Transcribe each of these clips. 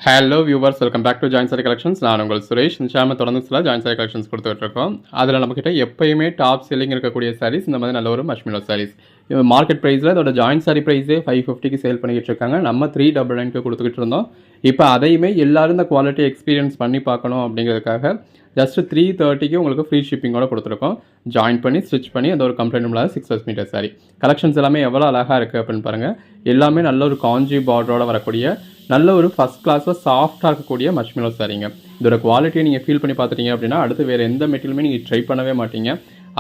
Hello viewers, welcome back to join sari collections. நான் உங்கள் சுரேஷ். இந்த சேனல் தொடர்ந்து சில ஜாயின் சாரி கலெக்ஷன்ஸ் கொடுத்துட்ருக்கோம். அதில் நம்மக்கிட்ட எப்பயுமே டாப் செல்லிங் இருக்கக்கூடிய சாரீஸ் இந்த மாதிரி நல்ல ஒரு மஷ்மிலோ சாரீஸ். மார்க்கெட் ப்ரைஸில் இதோட ஜாயின் சாரி ப்ரைஸே 550க்கு சேல் பண்ணிக்கிட்டு இருக்காங்க. நம்ம 399க்கு கொடுத்துக்கிட்டு இருந்தோம். இப்போ அதையுமே எல்லாரும் இந்த குவாலிட்டி எக்ஸ்பீரியன்ஸ் பண்ணி பார்க்கணும் அப்படிங்கிறதுக்காக ஜஸ்ட் 330க்கு உங்களுக்கு ஃப்ரீ ஷிப்பிங்கோட கொடுத்துருக்கோம். ஜாயின் பண்ணி ஸ்டிச் பண்ணி அந்த ஒரு கம்ப்ளைண்ட் இல்லாத 6 மீட்டர் சாரி கலெக்ஷன்ஸ் எல்லாமே எவ்வளோ அழகாக இருக்குது அப்படின்னு பாருங்கள். எல்லாமே நல்ல ஒரு காஞ்சி பார்டரோட வரக்கூடிய நல்ல ஒரு ஃபஸ்ட் கிளாஸில் சாஃப்டாக இருக்கக்கூடிய மஷ்மிலோ சாரீங்க. இதோட குவாலிட்டியை நீங்கள் ஃபீல் பண்ணி பார்த்துட்டீங்க அப்படின்னா அடுத்து வேறு எந்த மெட்டீரியலுமே நீங்கள் ட்ரை பண்ணவே மாட்டீங்க.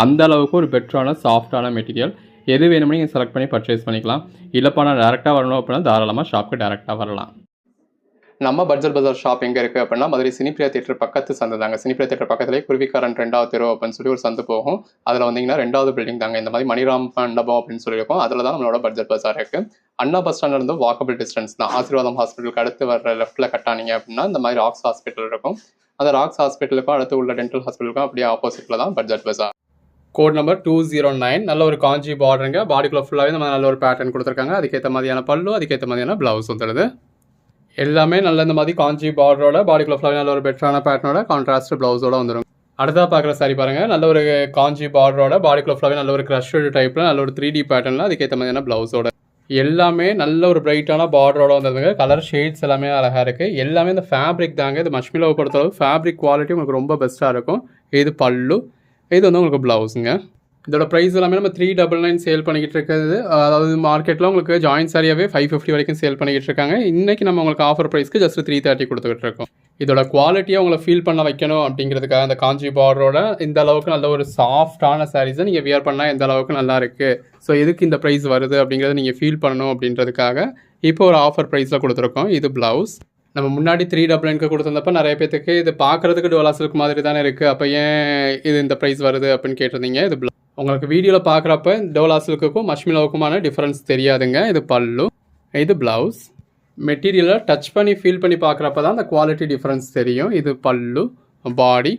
அந்த அளவுக்கு ஒரு பெட்டரான சாஃப்டான மெட்டீரியல். எது வேணுமோ நீங்கள் செலக்ட் பண்ணி பர்ச்சேஸ் பண்ணிக்கலாம். இல்லைப்பா நான் டேரெக்டாக வரணும் அப்படின்னா தாராளமாக ஷாப்புக்கு டேரெக்டாக வரலாம். நம்ம பட்ஜெட் பஜார் ஷாப் எங்கே இருக்குது அப்படின்னா மதுரை சினிப்பிரியா தியேட்டர் பக்கத்து சந்து தாங்க. சினிப்பிரியா தியேட்டர் பக்கத்துலேயே குருவிக்காரன் 2வது தெரு அப்படின்னு சொல்லி ஒரு சந்து போகும். அதில் வந்தீங்கன்னா 2வது பில்டிங் தாங்க. இந்த மாதிரி மணிராம் மண்டபம் அப்படின்னு சொல்லியிருக்கோம். அதில் தான் நம்மளோட பட்ஜெட் பஜார் இருக்குது. அண்ணா பஸ் ஸ்டாண்ட் இருந்து வாக்கபிள் டிஸ்டன்ஸ் தான். ஆசீர்வாதம் ஹாஸ்பிட்டலுக்கு அடுத்து வர லெஃப்ட்டில் கட்டானீங்க அப்படின்னா இந்த மாதிரி ராக்ஸ் ஹாஸ்பிட்டல் இருக்கும். அந்த ராக்ஸ் ஹாஸ்பிட்டலுக்கும் அடுத்து உள்ள டென்டல் ஹாஸ்பிட்டலுக்கும் அப்படியே ஆப்போசிட்டில் தான் பட்ஜெட் பஜார். Code number 209. நல்ல ஒரு காஞ்சி பார்டருங்க. பாடிக்குள்ள ஃபுல்லாகவே நம்ம நல்ல ஒரு பேட்டர்ன் கொடுத்துருக்காங்க. அதுக்கேற்ற மாதிரியான பல்லு, அதுக்கேற்ற மாதிரியான ப்ளவுஸ் வந்துடுது. எல்லாமே நல்ல இந்த மாதிரி காஞ்சி பார்டரோட பாடிக்குள்ள ஃபுல்லாகவே நல்ல ஒரு பெட்டரான பேட்டர்னோட கான்ட்ராஸ்ட் ப்ளவுஸோட வந்துடும். அடுத்ததாக பார்க்குற சாரி பாருங்கள். நல்ல ஒரு காஞ்சி பார்டரோட பாடிக்குள்ள ஃபுல்லாகவே நல்ல ஒரு க்ரஷ்டு டைப்பில் நல்ல ஒரு 3D பேட்டர்னில் அதுக்கேற்ற மாதிரியான ப்ளவுஸோட எல்லாமே நல்ல ஒரு பிரைட்டான பார்டரோட வந்துருங்க. கலர் ஷேட்ஸ் எல்லாமே அழகாக இருக்குது. எல்லாமே இந்த ஃபேப்ரிக் தாங்க. இது மஷ்மிலோவை பொறுத்தளவு ஃபேப்ரிக் குவாலிட்டி உங்களுக்கு ரொம்ப பெஸ்ட்டாக இருக்கும். இது பல்லு, இது வந்து உங்களுக்கு ப்ளவுஸுங்க. இதோட ப்ரைஸ் எல்லாமே நம்ம 399 சேல் பண்ணிக்கிட்டு இருக்கிறது. அதாவது மார்க்கெட்டில் உங்களுக்கு ஜாயின் சாரியாகவே 550 வரைக்கும் சேல் பண்ணிக்கிட்டு இருக்காங்க. இன்றைக்கி நம்ம உங்களுக்கு ஆஃபர் ப்ரைஸ்க்கு ஜஸ்ட் 330 கொடுத்துக்கிட்டு இருக்கோம். இதோட குவாலிட்டியாக உங்களை ஃபீல் பண்ண வைக்கணும் அப்படிங்கிறதுக்காக அந்த காஞ்சி பார்டரோட இந்த அளவுக்கு நல்ல ஒரு சாஃப்டான சாரீஸை நீங்கள் வியர் பண்ணால் எந்த அளவுக்கு நல்லா இருக்குது, ஸோ எதுக்கு இந்த ப்ரைஸ் வருது அப்படிங்கிறத நீங்கள் ஃபீல் பண்ணணும் அப்படின்றதுக்காக இப்போ ஒரு ஆஃபர் ப்ரைஸில் கொடுத்துருக்கோம். இது ப்ளவுஸ். நம்ம முன்னாடி 399க்கு கொடுத்துருந்தப்போ நிறைய பேத்துக்கு இது பார்க்குறதுக்கு டோலா சில்க் மாதிரி தானே இருக்குது, அப்போ ஏன் இது இந்த ப்ரைஸ் வருது அப்படின்னு கேட்டிருந்தீங்க. இது உங்களுக்கு வீடியோவில் பார்க்குறப்ப டோலா சில்க்குக்கும் மஷ்மிலோவுக்குமான டிஃப்ரென்ஸ் தெரியாதுங்க. இது பல்லு, இது ப்ளவுஸ். மெட்டீரியலை டச் பண்ணி ஃபீல் பண்ணி பார்க்குறப்ப தான் அந்த குவாலிட்டி டிஃப்ரென்ஸ் தெரியும். இது பல்லு, பாடி,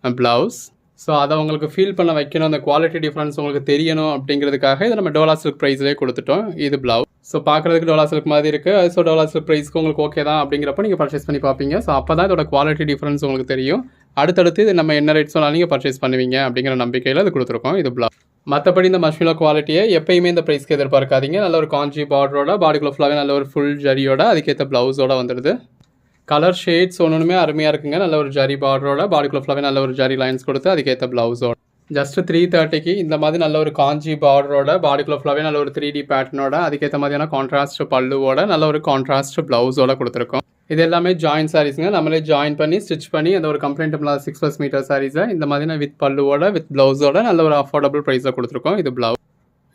ப்ளவுஸ். ஸோ அதை உங்களுக்கு ஃபீல் பண்ண வைக்கணும், அந்த குவாலிட்டி டிஃப்ரென்ஸ் உங்களுக்கு தெரியணும் அப்படிங்கிறதுக்காக இதை நம்ம டோலா சில்க் ப்ரைஸ்லேயே கொடுத்துட்டோம். இது ப்ளவுஸ். ஸோ பார்க்குறதுக்கு டோலா சில்க் மாதிரி இருக்குது. ஸோ டோலா சில்க் ப்ரைஸ்க்கு உங்களுக்கு ஓகே தான் அப்படிங்கிறப்ப நீங்கள் பர்ச்சேஸ் பண்ணி பார்ப்பீங்க. ஸோ அப்போ தான் இதோட குவாலிட்டி டிஃப்ரென்ஸ் உங்களுக்கு தெரியும். அடுத்தடுத்து இது நம்ம என்ன ரேட் சொன்னாலும் நீங்கள் பர்ச்சேஸ் பண்ணுவீங்க அப்படிங்கிற நம்பிக்கையில் இது கொடுத்துருக்கோம். இது ப்ளவுஸ். மற்றபடி இந்த மஷ்மிலோ குவாலிட்டியை எப்பயுமே இந்த ப்ரைஸ்க்கு எதிர்பார்க்காதீங்க. நல்ல ஒரு காஞ்சி பார்டரோட பாடிக்குள்ள ஃபுல்லாகவே நல்ல ஒரு ஃபுல் ஜரியோட அதுக்கேற்ற ப்ளவுஸோட வந்துடுது. கலர் ஷேட்ஸ் ஒன்றுமே அருமையாக இருக்குங்க. நல்ல ஒரு ஜரி பார்டரோட பாடிக்குள்ள ஃபுல்லாகவே நல்ல ஒரு ஜரி லைன்ஸ் கொடுத்து அதுக்கேற்ற ப்ளவுஸோட ஜஸ்ட் 330க்கு இந்த மாதிரி நல்ல ஒரு காஞ்சி பார்டரோட பாடிக்குள்ள ஃபுல்லாகவே நல்ல ஒரு 3D பேட்டர்னோட அதுக்கேற்ற மாதிரியான கான்ட்ராஸ்ட் பல்லுவோட நல்ல ஒரு கான்ட்ராஸ்ட் ப்ளவுஸோட கொடுத்துருக்கோம். இது எல்லாமே ஜாயின் சாரீஸுங்க. நம்மளே ஜாயின் பண்ணி ஸ்டிச் பண்ணி அந்த ஒரு கம்ப்ளைண்ட் இல்லாத 6 மீட்டர் சாரீஸை இந்த மாதிரி வித் பல்லுவோட வித் ப்ளவுஸோட நல்ல ஒரு அஃபோர்டபுள் ப்ரைஸில் கொடுத்துருக்கோம். இது ப்ளவுஸ்.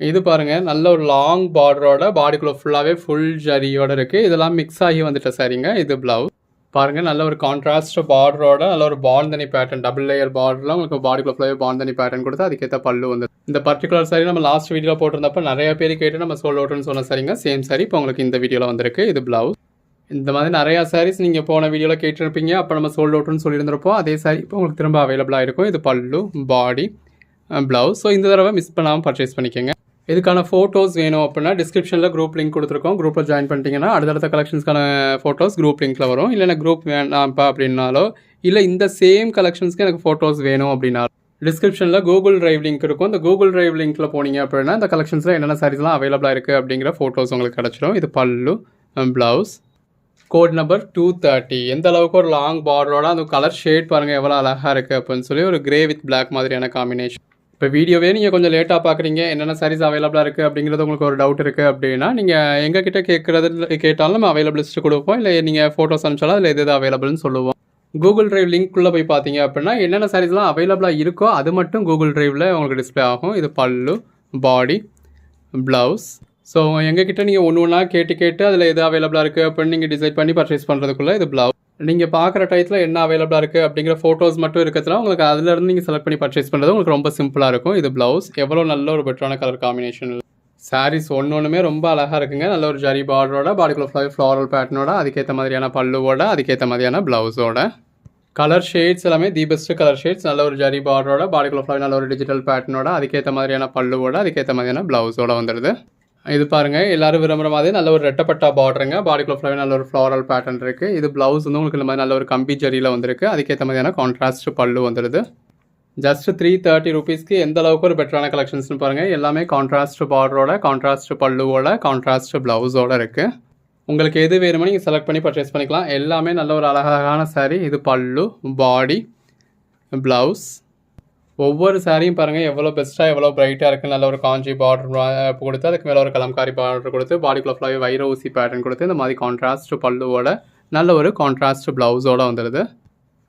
இது பாருங்கள், நல்ல ஒரு லாங் பார்டரோட பாடிக்குள்ள ஃபுல்லாகவே ஃபுல் ஜரியோட இருக்குது. இதெல்லாம் மிக்ஸ் ஆகி வந்துட்ட சாரீங்க. இது ப்ளவுஸ். பாருங்கள், நல்ல ஒரு கான்ட்ராஸ்ட் பார்டரோட நல்ல ஒரு பாந்தனி பேட்டர்ன், டபுள் லேயர் பார்டரில் உங்களுக்கு பாடிக்குள்ள ஃபுல்லாகவே பாந்தனி பேட்டர்ன் கொடுத்து அதுக்கேற்ற பல்லு வந்து இந்த பர்டிகுலர் சாரி நம்ம லாஸ்ட் வீடியோவில் போட்டிருந்தப்போ நிறைய பேர் கேட்டு நம்ம சோல்ட் அவுட்னு சொன்ன சரிங்க. சேம் சாரி இப்போ உங்களுக்கு இந்த வீடியோவில் வந்திருக்கு. இது ப்ளவுஸ். இந்த மாதிரி நிறையா சாரீஸ் நீங்கள் போன வீடியோவில் கேட்டிருப்பீங்க. அப்போ நம்ம சோல்ட் அவுட்னு சொல்லியிருந்திருப்போம். அதே சாரி இப்போ உங்களுக்கு திரும்ப அவைலபிளாக இருக்கும். இது பல்லு, பாடி, ப்ளவுஸ். ஸோ இந்த தடவை மிஸ் பண்ணாமல் பர்ச்சேஸ் பண்ணிக்கோங்க. இதுக்கான ஃபோட்டோஸ் வேணும் அப்படின்னா டிஸ்கிரிப்ஷனில் குரூப் லிங்க் கொடுத்துருக்கோம். குரூப்பில் ஜாயின் பண்ணிட்டீங்கன்னா அடுத்தடுத்த கலெக்ஷன்ஸ்க்கான ஃபோட்டோஸ் குரூப் லிங்க்கில் வரும். இல்லைன்னா குரூப் வேணாம்ப்பா அப்படின்னாலோ இல்லை இந்த சேம் கலெக்ஷன்ஸ்க்கு எனக்கு ஃபோட்டோஸ் வேணும் அப்படின்னா டிஸ்கிரிப்ஷனில் கூகுள் டிரைவ் லிங்க் இருக்கும். இந்த கூகுள் டிரைவ் லிங்க்கில் போனீங்க அப்படின்னா இந்த கலெக்ஷன்ஸில் என்னென்ன சாரீஸ்லாம் அவைலபிளாக இருக்குது அப்படிங்கிற ஃபோட்டோஸ் உங்களுக்கு கிடச்சிடும். இது பல்லு, ப்ளவுஸ். Code number 230. எந்த அளவுக்கு ஒரு லாங் பார்டரோட அந்த கலர் ஷேட் பாருங்கள் எவ்வளோ அழகாக இருக்குது அப்படின்னு சொல்லி ஒரு கிரே வித் பிளாக் மாதிரியான காம்பினேஷன். இப்போ வீடியோவே நீங்கள் கொஞ்சம் லேட்டாக பார்க்குறீங்க, என்னென்ன சாரீஸ் அவைலபிளாக இருக்குது அப்படிங்கிறது உங்களுக்கு ஒரு டவுட் இருக்குது அப்படின்னா நீங்கள் எங்ககிட்ட கேட்டாலும் நம்ம அவைலபிள் லிஸ்ட்டு கொடுப்போம். இல்லை நீங்கள் ஃபோட்டோஸ் அனுப்பிச்சாலும் அதில் எது அவைலபிள்னு சொல்லுவோம். கூகுள் டிரைவ் லிங்க்குள்ளே போய் பார்த்தீங்க அப்படின்னா என்னென்ன சாரீஸ்லாம் அவைலபிளாக இருக்கோ அது மட்டும் கூகுள் டிரைவில் உங்களுக்கு டிஸ்பிளே ஆகும். இது பல்லு, பாடி, ப்ளவுஸ். ஸோ எங்ககிட்ட நீங்கள் ஒன்று ஒன்றா கேட்டு அதில் எது அவைலபிளாக இருக்குது அப்படின்னு நீங்கள் டிசைட் பண்ணி பர்ச்சேஸ் பண்ணுறதுக்குள்ளே இது ப்ளவுஸ். நீங்கள் பார்க்குற டயத்தில் என்ன அவைலபிளாக இருக்குது அப்படிங்கிற ஃபோட்டோஸ் மட்டும் இருக்கிறதுல உங்களுக்கு அதிலேருந்து நீங்கள் செலக்ட் பண்ணி பர்ச்சேஸ் பண்ணுறது உங்களுக்கு ரொம்ப சிம்பிளாக இருக்கும். இது ப்ளவுஸ். எவ்வளோ நல்ல ஒரு பெட்டரான கலர் காம்பினேஷன். சாரீஸ் ஒன்றுமே ரொம்ப அழகாக இருக்குங்க. நல்ல ஒரு ஜரி பார்டரோட பாடிக்குள்ள ஃபுல்லாகவே ஃப்ளாரல் பேட்டர்னோட அதுக்கேற்ற மாதிரியான பல்லுவோட அதுக்கேற்ற மாதிரியான ப்ளவுஸோட கலர் ஷேட்ஸ் எல்லாமே தி பெஸ்ட் கலர் ஷேட்ஸ். நல்ல ஒரு ஜரி பார்டரோட பாடிக்குள்ள ஃபுல்லாகவே நல்ல ஒரு டிஜிட்டல் பேட்டர்னோட அதுக்கேற்ற மாதிரியான பல்லுவோட அதுக்கேற்ற மாதிரியான ப்ளவுஸோட வந்துடுது. இது பாருங்க எல்லாரும் விரும்புகிற மாதிரி நல்ல ஒரு ரெட்டப்பட்டா பார்டருங்க. பாடிக்குள்ள ஃபுல்லாகவே நல்ல ஒரு ஃப்ளாரல் பேட்டர்ன் இருக்குது. இது ப்ளவுஸ் வந்து உங்களுக்கு இந்த மாதிரி நல்ல ஒரு கம்பி ஜரியில் வந்திருக்கு. அதுக்கேற்ற மாதிரியான கான்ட்ராஸ்ட் பல்லு வந்துடுது. ஜஸ்ட் 330 ரூபீஸ்க்கு எந்த அளவுக்கு ஒரு பெட்டரான கலெக்ஷன்ஸ்னு பாருங்கள். எல்லாமே கான்ட்ராஸ்ட் பார்டரோட, கான்ட்ராஸ்ட் பல்லுவோட, கான்ட்ராஸ்ட் ப்ளவுஸோட இருக்குது. உங்களுக்கு எது வேணுமோ நீங்கள் செலக்ட் பண்ணி பர்ச்சேஸ் பண்ணிக்கலாம். எல்லாமே நல்ல ஒரு அழகான சாரீ. இது பல்லு, பாடி, ப்ளவுஸ். ஒவ்வொரு சாரியும் பாருங்கள் எவ்வளோ பெஸ்ட்டாக எவ்வளோ பிரைட்டாக இருக்குது. நல்ல ஒரு காஞ்சி பார்டர் கொடுத்து அதுக்கு மேலே ஒரு கலம்காரி பார்டர் கொடுத்து பாடிக்குள்ள ஃபுல்லாகவே வைர ஊசி பேட்டர்ன் கொடுத்து இந்த மாதிரி கான்ட்ராஸ்ட் பல்லுவோட நல்ல ஒரு கான்ட்ராஸ்ட் ப்ளவுஸோட வந்துடுது.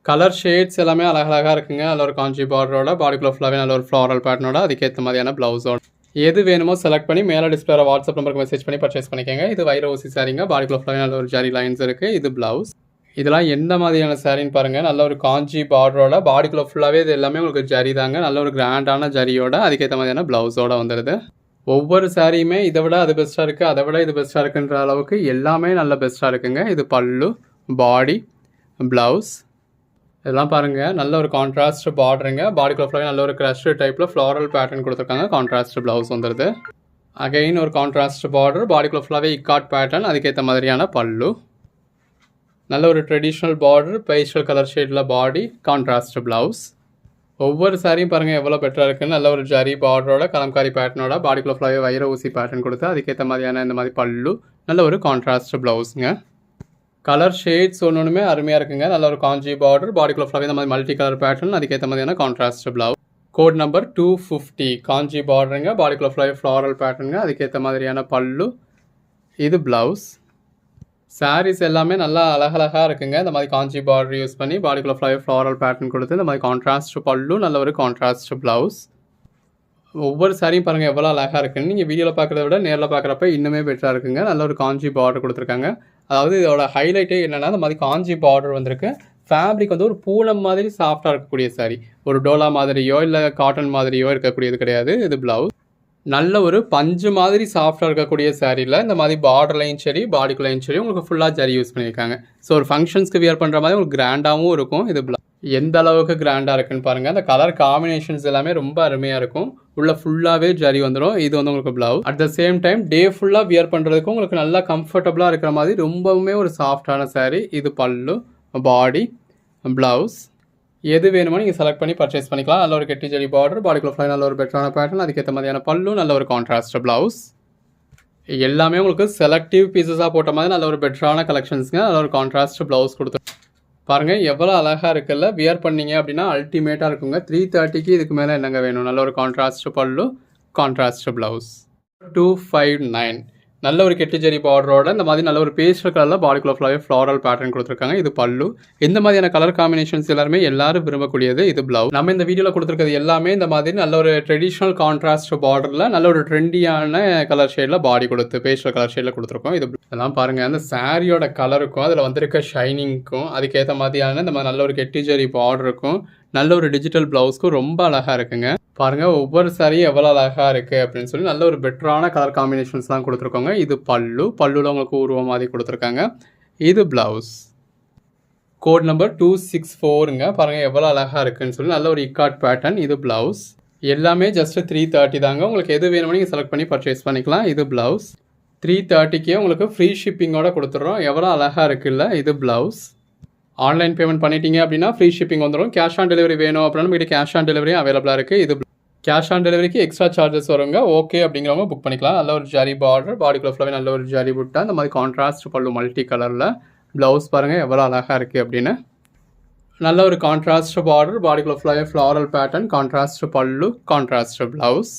கலர் ஷேட்ஸ் எல்லாமே அழகாக இருக்குங்க. நல்ல ஒரு காஞ்சி பார்டரோட, பாடிக்குள்ள ஃபுல்லாகவே நல்ல ஒரு ஃப்ளாரல் பேட்டர்னோட, அதுக்கேற்ற மாதிரியான ப்ளவுஸோட. எது வேணுமோ செலக்ட் பண்ணி மேலே டிஸ்பிளே வாட்ஸ்அப் நம்பருக்கு மெசேஜ் பண்ணி பர்ச்சேஸ் பண்ணிக்கோங்க. இது வைர ஊசி சாரிங்க. பாடிக்குள்ள ஃபுல்லாகவே நல்ல ஒரு ஜரி லைன்ஸ் இருக்குது. இது ப்ளவுஸ். இதெல்லாம் எந்த மாதிரியான சாரின்னு பாருங்கள். நல்ல ஒரு காஞ்சி பார்டரோட, பாடிக்குள்ள ஃபுல்லாகவே இது எல்லாமே உங்களுக்கு ஜரி தாங்க. நல்ல ஒரு கிராண்டான ஜரியோட, அதுக்கேற்ற மாதிரியான ப்ளவுஸோட வந்துடுது. ஒவ்வொரு சாரியுமே இதை விட அது பெஸ்ட்டாக இருக்குது, அதை விட இது பெஸ்ட்டாக இருக்குன்ற அளவுக்கு எல்லாமே நல்ல பெஸ்ட்டாக இருக்குங்க. இது பல்லு, பாடி, ப்ளவுஸ். இதெல்லாம் பாருங்கள் நல்ல ஒரு கான்ட்ராஸ்ட் பார்டருங்க. பாடிக்குள்ள ஃபுல்லாகவே நல்ல ஒரு க்ரஷ்டு டைப்பில் ஃப்ளாரல் பேட்டர்ன் கொடுத்துருக்காங்க. கான்ட்ராஸ்ட் ப்ளவுஸ் வந்துடுது. அகைன் ஒரு கான்ட்ராஸ்ட் பார்டர், பாடிக்குள்ள ஃபுல்லாகவே இக்காட் பேட்டர்ன், அதுக்கேற்ற மாதிரியான பல்லு. நல்ல ஒரு ட்ரெடிஷ்னல் பார்டர், பேஸ்டல் கலர் ஷேடில் பாடி, கான்ட்ராஸ்ட் ப்ளவுஸ். ஒவ்வொரு சாரியும் பாருங்கள் எவ்வளோ பெட்டராக இருக்குன்னு. நல்ல ஒரு ஜரி பார்டரோட, கலம்காரி பேட்டர்னோட, பாடிக்குள்ள ஃபுல்லாகவே வைர ஊசி பேட்டர்ன் கொடுத்து அதுக்கேற்ற மாதிரியான இந்த மாதிரி பல்லு, நல்ல ஒரு கான்ட்ராஸ்ட் ப்ளவுஸுங்க. கலர் ஷேட்ஸ் ஒன்றுமே அருமையாக இருக்குங்க. நல்ல ஒரு காஞ்சி பார்டர், பாடிக்குள்ள ஃபுல்லாகவே இந்த மாதிரி மல்டி கலர் பேட்டர்ன், அதுக்கேற்ற மாதிரியான கான்ட்ராஸ்ட் ப்ளவுஸ். கோட் நம்பர் 250 காஞ்சி பார்டருங்க. பாடிக்குள்ள ஃபுல்லாகவே ஃப்ளாரல் பேட்டர்னுங்க, அதுக்கேற்ற மாதிரியான பல்லு. இது ப்ளவுஸ். சாரீஸ் எல்லாமே நல்லா அழகாக இருக்குங்க. இந்த மாதிரி காஞ்சி பார்டர் யூஸ் பண்ணி பாடிக்குள்ள ஃபுல்லாகவே ஃப்ளாரல் பேட்டர்ன் கொடுத்து இந்த மாதிரி கான்ட்ராஸ்ட் பல்லு, நல்ல ஒரு கான்ட்ராஸ்ட் ப்ளவுஸ். ஒவ்வொரு சாரியும் பாருங்கள் எவ்வளோ அழகாக இருக்குன்னு. நீங்கள் வீடியோவில் பார்க்குறத விட நேரில் பார்க்குறப்ப இன்னுமே பெட்டராக இருக்குங்க. நல்ல ஒரு காஞ்சி பார்டர் கொடுத்துருக்காங்க. அதாவது இதோட ஹைலைட்டே என்னென்னா இந்த மாதிரி காஞ்சி பார்டர் வந்திருக்கு. ஃபேப்ரிக் வந்து ஒரு பூனம் மாதிரி சாஃப்டாக இருக்கக்கூடிய சாரி. ஒரு டோலா மாதிரியோ இல்லை காட்டன் மாதிரியோ இருக்கக்கூடியது கிடையாது. இது ப்ளவுஸ். நல்ல ஒரு பஞ்சு மாதிரி சாஃப்டாக இருக்கக்கூடிய சாரியில் இந்த மாதிரி பார்டர்லையும் சரி, பாடிக்குள்ளையும் சரி உங்களுக்கு ஃபுல்லாக ஜரி யூஸ் பண்ணியிருக்காங்க. ஸோ ஒரு ஃபங்க்ஷன்ஸ்க்கு வியர் பண்ணுற மாதிரி உங்களுக்கு கிராண்டாகவும் இருக்கும். இது எந்த அளவுக்கு கிராண்டாக இருக்குன்னு பாருங்கள். அந்த கலர் காம்பினேஷன்ஸ் எல்லாமே ரொம்ப அருமையாக இருக்கும். உள்ள ஃபுல்லாகவே ஜரி வந்துடும். இது வந்து உங்களுக்கு blouse. At the same time day ஃபுல்லாக வியர் பண்ணுறதுக்கும் உங்களுக்கு நல்லா கம்ஃபர்டபுளாக இருக்கிற மாதிரி ரொம்பவுமே ஒரு சாஃப்டான சாரீ. இது பல்லு, பாடி, ப்ளவுஸ். எது வேணுமோ நீங்கள் செலக்ட் பண்ணி பர்ச்சேஸ் பண்ணிக்கலாம். நல்ல ஒரு கெட்டி ஜரி பார்டர், பாடிக்குள்ள ஃபுல்லாக நல்ல ஒரு பெட்டரான பேட்டர்ன், அதுக்கேற்ற மாதிரியான பல்லு, நல்ல ஒரு கான்ட்ராஸ்ட் ப்ளவுஸ். எல்லாமே உங்களுக்கு செலக்டிவ் பீசஸாக போட்ட மாதிரி நல்ல ஒரு பெட்டரான கலெக்ஷன்ஸுங்க. நல்ல ஒரு கான்ட்ராஸ்ட் ப்ளவுஸ் கொடுத்து பாருங்கள் எவ்வளோ அழகாக இருக்குல்ல. வியர் பண்ணிங்க அப்படின்னா அல்டிமேட்டாக இருக்குங்க. 330க்கு இதுக்கு மேலே என்னங்க வேணும். நல்ல ஒரு கான்ட்ராஸ்ட் பல்லு, கான்ட்ராஸ்ட் ப்ளவுஸ். 259 நல்ல ஒரு கெட்டி ஜரி பார்டரோட இந்த மாதிரி நல்ல ஒரு பேஸ்டல் கலரில் பாடிக்குள்ள ஃபுல்லாகவே ஃப்ளாரல் பேட்டர்ன் கொடுத்துருக்காங்க. இது பல்லு. இந்த மாதிரியான கலர் காம்பினேஷன்ஸ் எல்லாருமே எல்லாரும் விரும்பக்கூடியது. இது ப்ளவுஸ். நம்ம இந்த வீடியோவில் கொடுத்துருக்கிறது எல்லாமே இந்த மாதிரி நல்ல ஒரு ட்ரெடிஷ்னல் கான்ட்ராஸ்ட் பார்டரில் நல்ல ஒரு ட்ரெண்டியான கலர் ஷேடில் பாடி கொடுத்து பேஸ்டல் கலர் ஷேடில் கொடுத்துருக்கோம். இது இதெல்லாம் பாருங்கள் அந்த சாரியோட கலருக்கும் அதில் வந்திருக்க ஷைனிங்க்கும் அதுக்கேற்ற மாதிரியான இந்த மாதிரி நல்ல ஒரு கெட்டி ஜரி பார்டருக்கும் நல்ல ஒரு டிஜிட்டல் ப்ளவுஸ்க்கும் ரொம்ப அழகாக இருக்குங்க. பாருங்கள் ஒவ்வொரு சாரியும் எவ்வளோ அழகாக இருக்குது அப்படின்னு சொல்லி நல்ல ஒரு பெட்டரான கலர் காம்பினேஷன்ஸ்லாம் கொடுத்துருக்கோங்க. இது பல்லு, பல்லுவில் உங்களுக்கு உருவம் மாதிரி கொடுத்துருக்காங்க. இது ப்ளவுஸ். Code number 264ங்க. பாருங்கள் எவ்வளோ அழகாக இருக்குன்னு சொல்லி நல்ல ஒரு இக்காட் பேட்டர்ன். இது ப்ளவுஸ். எல்லாமே ஜஸ்ட் 330 தாங்க. உங்களுக்கு எது வேணுமோ நீங்கள் செலக்ட் பண்ணி பர்ச்சேஸ் பண்ணிக்கலாம். இது ப்ளவுஸ். 330க்கே உங்களுக்கு ஃப்ரீ ஷிப்பிங்கோட கொடுத்துட்றோம். எவ்வளோ அழகாக இருக்குல்ல. இது ப்ளவுஸ். ஆன்லைன் பேமெண்ட் பண்ணிட்டீங்க அப்படின்னா ஃப்ரீ ஷிப்பிங் வந்துடும். கேஷ் ஆன் டெலிவரி வேணும் அப்படின்னா நம்மகிட்ட கேஷ் ஆன் டெலிவரியும் அவைலபிளாக இருக்குது. இது கேஷ் ஆன் டெலிவரிக்கு எக்ஸ்ட்ரா சார்ஜஸ் வருங்க. ஓகே அப்படிங்கிறவங்க புக் பண்ணிக்கலாம். நல்ல ஒரு ஜரி பார்டர், பாடிக்குள்ள ஃபுல்லாகவே நல்ல ஒரு ஜரி புட்டா, இந்த மாதிரி கான்ட்ராஸ்ட் பல்லு மல்டி கலரில். ப்ளவுஸ் பாருங்கள் எவ்வளோ அழகாக இருக்குது அப்படின்னு. நல்ல ஒரு கான்ட்ராஸ்ட் பார்டர், பாடிக்குள்ள ஃபுல்லாகவே ஃப்ளாரல் பேட்டர்ன், கான்ட்ராஸ்ட் பல்லு, கான்ட்ராஸ்ட் ப்ளவுஸ்.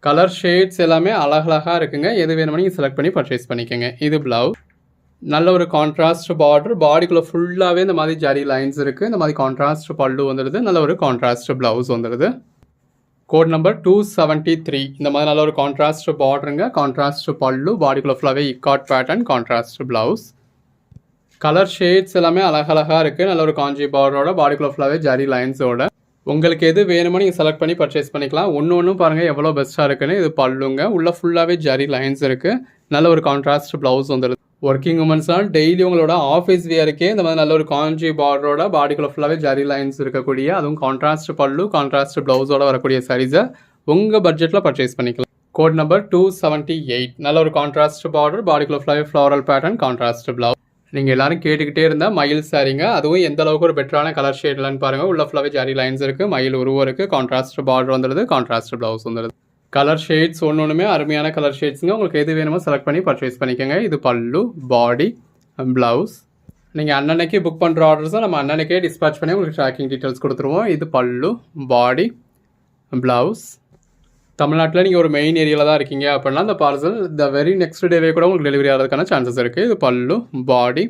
கலர் ஷேட்ஸ் எல்லாமே அழகழகாக இருக்குங்க. எது வேணுமோ நீங்கள் செலக்ட் பண்ணி பர்ச்சேஸ் பண்ணிக்கோங்க. இது ப்ளவுஸ். நல்ல ஒரு கான்ட்ராஸ்ட் பார்டர், பாடிக்குள்ளே ஃபுல்லாகவே இந்த மாதிரி ஜரி லைன்ஸ் இருக்குது. இந்த மாதிரி கான்ட்ராஸ்ட் பல்லு வந்துடுது. நல்ல ஒரு கான்ட்ராஸ்ட் ப்ளவுஸ் வந்துடுது. கோட் நம்பர் 273 இந்த மாதிரி நல்ல ஒரு கான்ட்ராஸ்ட் பார்டருங்க, கான்ட்ராஸ்ட் பல்லு, பாடிக்குள்ளே ஃபுல்லாகவே ikat pattern, contrast blouse. Colour shades எல்லாமே அழகழகாக இருக்குது. நல்ல ஒரு காஞ்சி பார்டரோட, பாடிக்குள்ளே ஃபுல்லாகவே ஜரி லைன்ஸோட. உங்களுக்கு எது வேணுமோ நீங்கள் செலக்ட் பண்ணி பர்ச்சேஸ் பண்ணிக்கலாம். ஒன்று பாருங்கள் எவ்வளோ பெஸ்ட்டாக இருக்குன்னு. இது பல்லுங்க. உள்ளே ஃபுல்லாகவே ஜரி லைன்ஸ் இருக்குது. நல்ல ஒரு கான்ட்ராஸ்ட் ப்ளவுஸ் வந்துடுது. ஒர்க்கிங் உமன்ஸ்லாம் டெய்லி உங்களோட ஆஃபீஸ் வியருக்கே இந்த மாதிரி நல்ல ஒரு காஞ்சி பார்டரோட, பாடிக்குள்ள ஃபுல்லாகவே ஜரி லைன்ஸ் இருக்கக்கூடிய, அதுவும் கான்ட்ராஸ்ட் பல்லு, கான்ட்ராஸ்ட் ப்ளவுஸோட வரக்கூடிய சாரீஸை உங்கள் பட்ஜெட்டில் பர்ச்சேஸ் பண்ணிக்கலாம். Code number 278. நல்ல ஒரு கான்ட்ராஸ்ட் பார்டர், பாடிக்குள்ள ஃபுல்லாகவே ஃப்ளாரல் பேட்டர்ன், கான்ட்ராஸ்ட் பிளவுஸ். நீங்கள் எல்லாரும் கேட்டுக்கிட்டே இருந்தால் மயில் சாரீங்க, அதுவும் எந்த அளவுக்கு ஒரு பெட்டரான கலர் ஷேட்லன்னு பாருங்கள். உள்ள ஃபுல்லாகவே ஜரி லைன்ஸ் இருக்குது, மயில் உருவம் இருக்குது, கான்ட்ராஸ்ட் பார்டர் வந்துடுது, கான்ட்ராஸ்ட் பிளவுஸ் வந்துடுது. கலர் ஷேட்ஸ் ஒன்றுமே அருமையான கலர் ஷேட்ஸுங்க. உங்களுக்கு எது வேணுமோ செலக்ட் பண்ணி பர்ச்சேஸ் பண்ணிக்கோங்க. இது பல்லு, பாடி, ப்ளவுஸ். நீங்கள் அன்னன்னைக்கே புக் பண்ணுற ஆர்டர்ஸை நம்ம அன்னன்னைக்கே டிஸ்பேச் பண்ணி உங்களுக்கு ட்ராக்கிங் டீட்டெயில்ஸ் கொடுத்துருவோம். இது பல்லு, பாடி, ப்ளவுஸ். தமிழ்நாட்டில் நீங்கள் ஒரு மெயின் ஏரியாவில் தான் இருக்கீங்க அப்படின்னா அந்த பார்சல் த வெரி நெக்ஸ்ட் டேவே கூட உங்களுக்கு டெலிவரி ஆகிறதுக்கான சான்சஸ் இருக்குது. இது பல்லு, பாடி,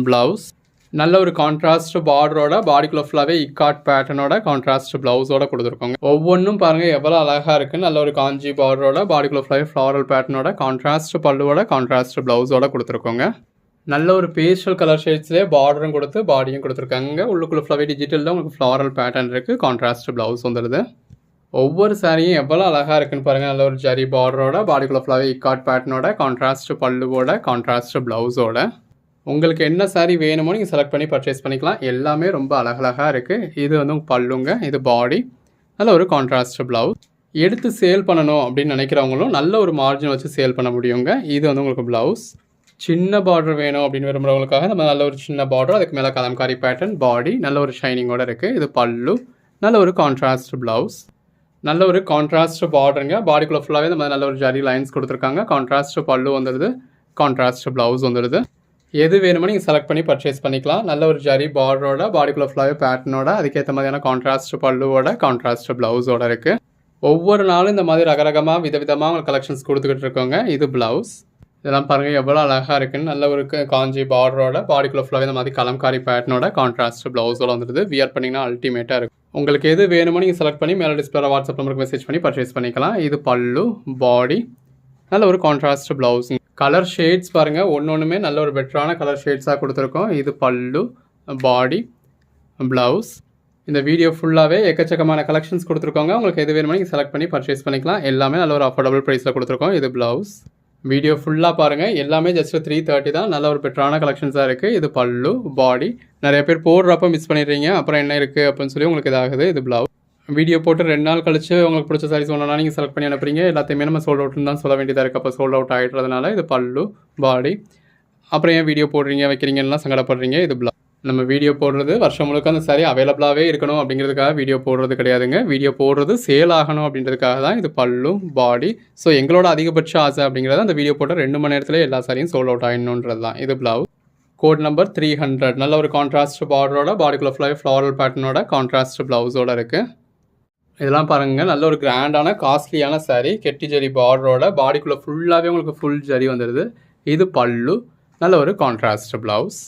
ப்ளவுஸ். நல்ல ஒரு கான்ட்ராஸ்ட் பார்டரோட, பாடிக்குள்ள ஃபுல்லாகவே இக்காட் பேட்டர்னோட, கான்ட்ராஸ்ட் ப்ளவுஸோட கொடுத்துருக்கோங்க. ஒவ்வொன்றும் பாருங்கள் எவ்வளோ அழகாக இருக்குன்னு. நல்ல ஒரு காஞ்சி பார்டரோட, பாடிக்குள்ள ஃபுல்லாகவே ஃப்ளாரல் பேட்டர்னோட, கான்ட்ராஸ்ட் பல்லுவோட, கான்ட்ராஸ்ட் ப்ளவுஸோட கொடுத்துருக்கோங்க. நல்ல ஒரு பேஸ்டல் கலர் ஷேட்ஸ்லேயே பார்டரும் கொடுத்து பாடியும் கொடுத்துருக்காங்க. உள்ளுக்குள்ள ஃபுல்லாகவே டிஜிட்டலில் உங்களுக்கு ஃப்ளாரல் பேட்டர்ன் இருக்குது, கான்ட்ராஸ்ட் ப்ளவுஸ் வந்துடுது. ஒவ்வொரு சாரியும் எவ்வளோ அழகாக இருக்குன்னு பாருங்கள். நல்ல ஒரு ஜரி பார்டரோட, பாடிக்குள்ள ஃபுல்லாகவே இக்காட் பேட்டர்னோட, கான்ட்ராஸ்ட் பல்லுவோட, கான்ட்ராஸ்ட் ப்ளவுஸோட. உங்களுக்கு என்ன சாரீ வேணுமோ நீங்கள் செலக்ட் பண்ணி பர்ச்சேஸ் பண்ணிக்கலாம். எல்லாமே ரொம்ப அழகழகாக இருக்குது. இது வந்து பல்லுங்க, இது பாடி, நல்ல ஒரு கான்ட்ராஸ்ட் ப்ளவுஸ். எடுத்து சேல் பண்ணணும் அப்படின்னு நினைக்கிறவங்களும் நல்ல ஒரு மார்ஜின் வச்சு சேல் பண்ண முடியுங்க. இது வந்து உங்களுக்கு ப்ளவுஸ். சின்ன பார்டர் வேணும் அப்படின்னு விரும்புகிறவங்களுக்காக நம்ம நல்ல ஒரு சின்ன பார்டர், அதுக்கு மேலே கலம்காரி பேட்டர்ன், பாடி நல்ல ஒரு ஷைனிங்கோட இருக்குது. இது பல்லு, நல்ல ஒரு கான்ட்ராஸ்ட் ப்ளவுஸ். நல்ல ஒரு கான்ட்ராஸ்ட் பார்டருங்க. பாடிக்குள்ள ஃபுல்லாகவே நம்ம நல்ல ஒரு ஜரி லைன்ஸ் கொடுத்துருக்காங்க. கான்ட்ராஸ்ட் பல்லு வந்துடுது, கான்ட்ராஸ்ட் ப்ளவுஸ் வந்துடுது. எது வேணுமோ நீங்கள் செலக்ட் பண்ணி பர்ச்சேஸ் பண்ணிக்கலாம். நல்ல ஒரு ஜரி பார்டரோட, பாடிக்குள்ள ஃபுல்லாகவே பேட்டர்னோட, அதுக்கேற்ற மாதிரியான கான்ட்ராஸ்ட் பல்லுவோட, கான்ட்ராஸ்ட் ப்ளவுஸோட இருக்குது. ஒவ்வொரு நாளும் இந்த மாதிரி ரகரகமாக விதவிதமாக உங்களுக்கு கலெக்ஷன்ஸ் கொடுத்துக்கிட்டு இருக்கோங்க. இது ப்ளவுஸ். இதெல்லாம் பாருங்கள் எவ்வளோ அழகாக இருக்குன்னு. நல்ல ஒரு காஞ்சி பார்டரோட, பாடிக்குள்ள ஃபுல்லாகவே இந்த மாதிரி கலம்காரி பேட்டர்னோட, கான்ட்ராஸ்ட் ப்ளவுஸோட வந்துடுது. வியர் பண்ணிங்கன்னா அல்டிமேட்டாக இருக்கும். உங்களுக்கு எது வேணுமோ நீங்கள் செலக்ட் பண்ணி மேலே டிஸ்பிளே வாட்ஸ்அப் நம்பருக்கு மெசேஜ் பண்ணி பர்ச்சேஸ் பண்ணிக்கலாம். இது பல்லு, பாடி, நல்ல ஒரு கான்ட்ராஸ்ட் ப்ளவுஸ். கலர் ஷேட்ஸ் பாருங்கள் ஒன்றுமே நல்ல ஒரு பெட்டரான கலர் ஷேட்ஸாக கொடுத்துருக்கோம். இது பல்லு, பாடி, ப்ளவுஸ். இந்த வீடியோ ஃபுல்லாகவே எக்கச்சக்கமான கலெக்ஷன்ஸ் கொடுத்துருக்கோங்க. உங்களுக்கு எது வேணுமோ நீங்கள் செலக்ட் பண்ணி பர்ச்சேஸ் பண்ணிக்கலாம். எல்லாமே நல்ல ஒரு அஃபோர்டபுள் ப்ரைஸில் கொடுத்துருக்கோம். இது ப்ளவுஸ். வீடியோ ஃபுல்லாக பாருங்கள். எல்லாமே ஜஸ்ட் 330 தான். நல்ல ஒரு பெட்டரான கலெக்ஷன்ஸாக இருக்குது. இது பல்லு, பாடி. நிறைய பேர் போடுறப்ப மிஸ் பண்ணிடுறீங்க, அப்புறம் என்ன இருக்குது அப்படின்னு சொல்லி உங்களுக்கு இதாகுது. இது ப்ளவுஸ். வீடியோ போட்டு 2 நாள் கழிச்சு உங்களுக்கு பிடிச்ச சாரீஸ் ஒன்றா நீங்கள் செலக்ட் பண்ணி அனுப்புறீங்க. எல்லாத்தையுமே நம்ம சோல்ட் அவுட்னு தான் சொல்ல வேண்டியதாக இருக்குது. அப்போ சோல்ட் அவுட் ஆகிடுறதுனால இது பல்லு, பாடி. அப்புறம் ஏன் வீடியோ போடுறீங்க வைக்கிறீங்கன்னா சங்கடப்படுறீங்க. இது ப்ளவுஸ். நம்ம வீடியோ போடுறது வருஷம் முழுக்க அந்த சாரி அவைலபிளாகவே இருக்கணும் அப்படிங்கிறதுக்காக வீடியோ போடுறது கிடையாதுங்க. வீடியோ போடுறது சேல் ஆகணும் அப்படின்றதுக்காக தான். இது பல்லு, பாடி. ஸோ எங்களோட அதிகபட்ச ஆசை அப்படிங்கிறது அந்த வீடியோ போட்ட 2 மணி நேரத்தில் எல்லா சாரியும் சோல்ட் அவுட் ஆகிடணுன்றது தான். இது ப்ளவுஸ். Code number 300. நல்ல ஒரு கான்ட்ராஸ்ட் பார்டரோட, பாடிக்குள்ள ஃபுல்லாகவே ஃப்ளாரல் பேட்டர்னோட, கான்ட்ராஸ்ட் ப்ளவுஸோட இருக்குது. இதெல்லாம் பாருங்கள் நல்ல ஒரு கிராண்டான காஸ்ட்லியான சாரீ. கெட்டி ஜரி பார்டரோட, பாடிக்குள்ளே ஃபுல்லாகவே உங்களுக்கு ஃபுல் ஜரி வந்துடுது. இது பல்லு, நல்ல ஒரு கான்ட்ராஸ்ட் ப்ளவுஸ்.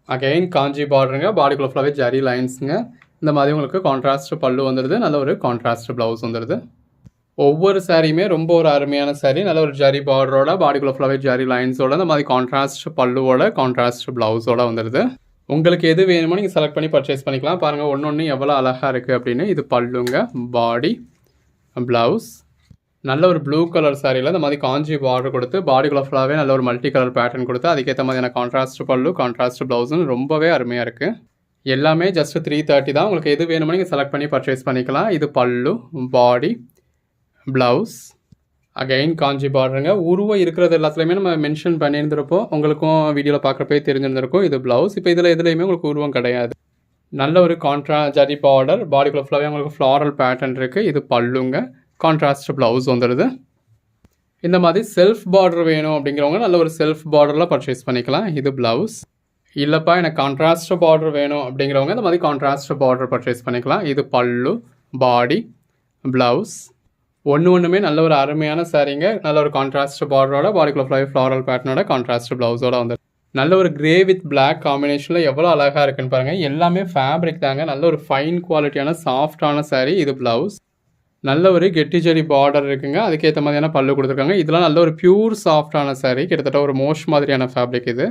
அகைன் காஞ்சி பார்டருங்க, பாடிக்குள்ள ஃபுல்லாகவே ஜரி லைன்ஸுங்க. இந்த மாதிரி உங்களுக்கு கான்ட்ராஸ்ட் பல்லு வந்துடுது, நல்ல ஒரு கான்ட்ராஸ்ட் ப்ளவுஸ் வந்துடுது. ஒவ்வொரு சாரியுமே ரொம்ப ஒரு அருமையான சாரீ. நல்ல ஒரு ஜரி பார்டரோட, பாடிக்குள்ள ஃபுல்லாகவே ஜரி லைன்ஸோட, இந்த மாதிரி கான்ட்ராஸ்ட் பல்லுவோட, கான்ட்ராஸ்ட் ப்ளவுஸோட வந்துடுது. உங்களுக்கு எது வேணுமோ நீங்கள் செலக்ட் பண்ணி பர்ச்சேஸ் பண்ணிக்கலாம். பாருங்கள் ஒன்று எவ்வளோ அழகாக இருக்குது அப்படின்னு. இது பல்லுங்க, பாடி, ப்ளவுஸ். நல்ல ஒரு ப்ளூ கலர் சாரியில் இந்த மாதிரி காஞ்சி பார்டர் கொடுத்து, பாடிக்குள்ள ஃபுல்லாகவே நல்ல ஒரு மல்டி கலர் பேட்டர்ன் கொடுத்து, அதுக்கேற்ற மாதிரியான கான்ட்ராஸ்ட் பல்லு, கான்ட்ராஸ்ட் ப்ளவுஸ்னு ரொம்பவே அருமையாக இருக்குது. எல்லாமே ஜஸ்ட் 330 தான். உங்களுக்கு எது வேணுமோ நீங்கள் செலக்ட் பண்ணி பர்ச்சேஸ் பண்ணிக்கலாம். இது பல்லு, பாடி, ப்ளவுஸ். அகைன் காஞ்சி பார்டருங்க. உருவம் இருக்கிறது எல்லாத்துலேயுமே நம்ம மென்ஷன் பண்ணியிருந்திருப்போம். உங்களுக்கும் வீடியோவில் பார்க்குறப்பே தெரிஞ்சிருந்திருக்கும். இது ப்ளவுஸ். இப்போ எதுலேயுமே உங்களுக்கு உருவம் கிடையாது. நல்ல ஒரு ஜரி பார்டர், பாடிக்குள்ள ஃபுல்லாகவே உங்களுக்கு ஃப்ளாரல் பேட்டர்ன் இருக்குது. இது பல்லுங்க, கான்ட்ராஸ்ட் ப்ளவுஸ் வந்துடுது. இந்த மாதிரி செல்ஃப் பார்டர் வேணும் அப்படிங்கிறவங்க நல்ல ஒரு செல்ஃப் பார்டரில் பர்ச்சேஸ் பண்ணிக்கலாம். இது ப்ளவுஸ். இல்லைப்பா எனக்கு கான்ட்ராஸ்ட் பார்டர் வேணும் அப்படிங்கிறவங்க இந்த மாதிரி கான்ட்ராஸ்ட் பார்டர் பர்ச்சேஸ் பண்ணிக்கலாம். இது பல்லு, பாடி, ப்ளவுஸ். ஒன்றுமே நல்ல ஒரு அருமையான சாரீங்க. நல்ல ஒரு கான்ட்ராஸ்ட் பார்டரோட, பாடிக்குள்ள ஃபுல்லாகவே ஃப்ளாரல் பேட்டர்னோட, கான்ட்ராஸ்ட் ப்ளவுஸோட வந்து நல்ல ஒரு கிரே வித் பிளாக் காம்பினேஷனில் எவ்வளோ அழகாக இருக்குன்னு பாருங்கள். எல்லாமே ஃபேப்ரிக் தாங்க. நல்ல ஒரு ஃபைன் குவாலிட்டியான சாஃப்டான சாரீ. இது ப்ளவுஸ். நல்ல ஒரு கெட்டி ஜரி பார்டர் இருக்குங்க. அதுக்கேற்ற மாதிரியான பல்லு கொடுத்துருக்காங்க. இதெல்லாம் நல்ல ஒரு பியூர் சாஃப்டான சாரீ. கிட்டத்தட்ட ஒரு மோஷ் மாதிரியான ஃபேப்ரிக். இது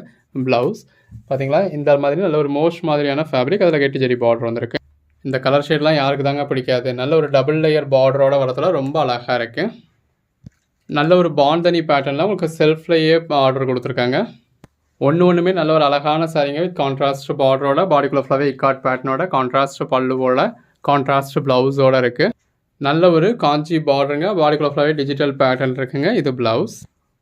ப்ளவுஸ் பார்த்தீங்களா, இந்த மாதிரி நல்ல ஒரு மோஷ் மாதிரியான ஃபேப்ரிக். அதில் கெட்டி ஜரி பார்டர் வந்துருக்கு. இந்த கலர் ஷேட்லாம் யாருக்கு தாங்க பிடிக்காது. நல்ல ஒரு டபுள் லேயர் பார்டரோட வரதுல ரொம்ப அழகாக இருக்குது. நல்ல ஒரு பாந்தனி பேட்டர்னில் உங்களுக்கு செல்ஃப்லேயே ஆர்டர் கொடுத்துருக்காங்க. ஒன்றுமே நல்ல ஒரு அழகான சாரீங்க வித் கான்ட்ராஸ்ட் பார்டரோட, பாடிக்குள்ள ஃபுல்லாகவே இக்காட் பேட்டர்னோட, கான்ட்ராஸ்ட் பல்லுவோட, கான்ட்ராஸ்ட் ப்ளவுஸோட இருக்குது. நல்ல ஒரு காஞ்சி பார்டருங்க. பாடிக்குள்ள ஃபுல்லாகவே டிஜிட்டல் பேட்டர்ன் இருக்குங்க. இது ப்ளவுஸ்.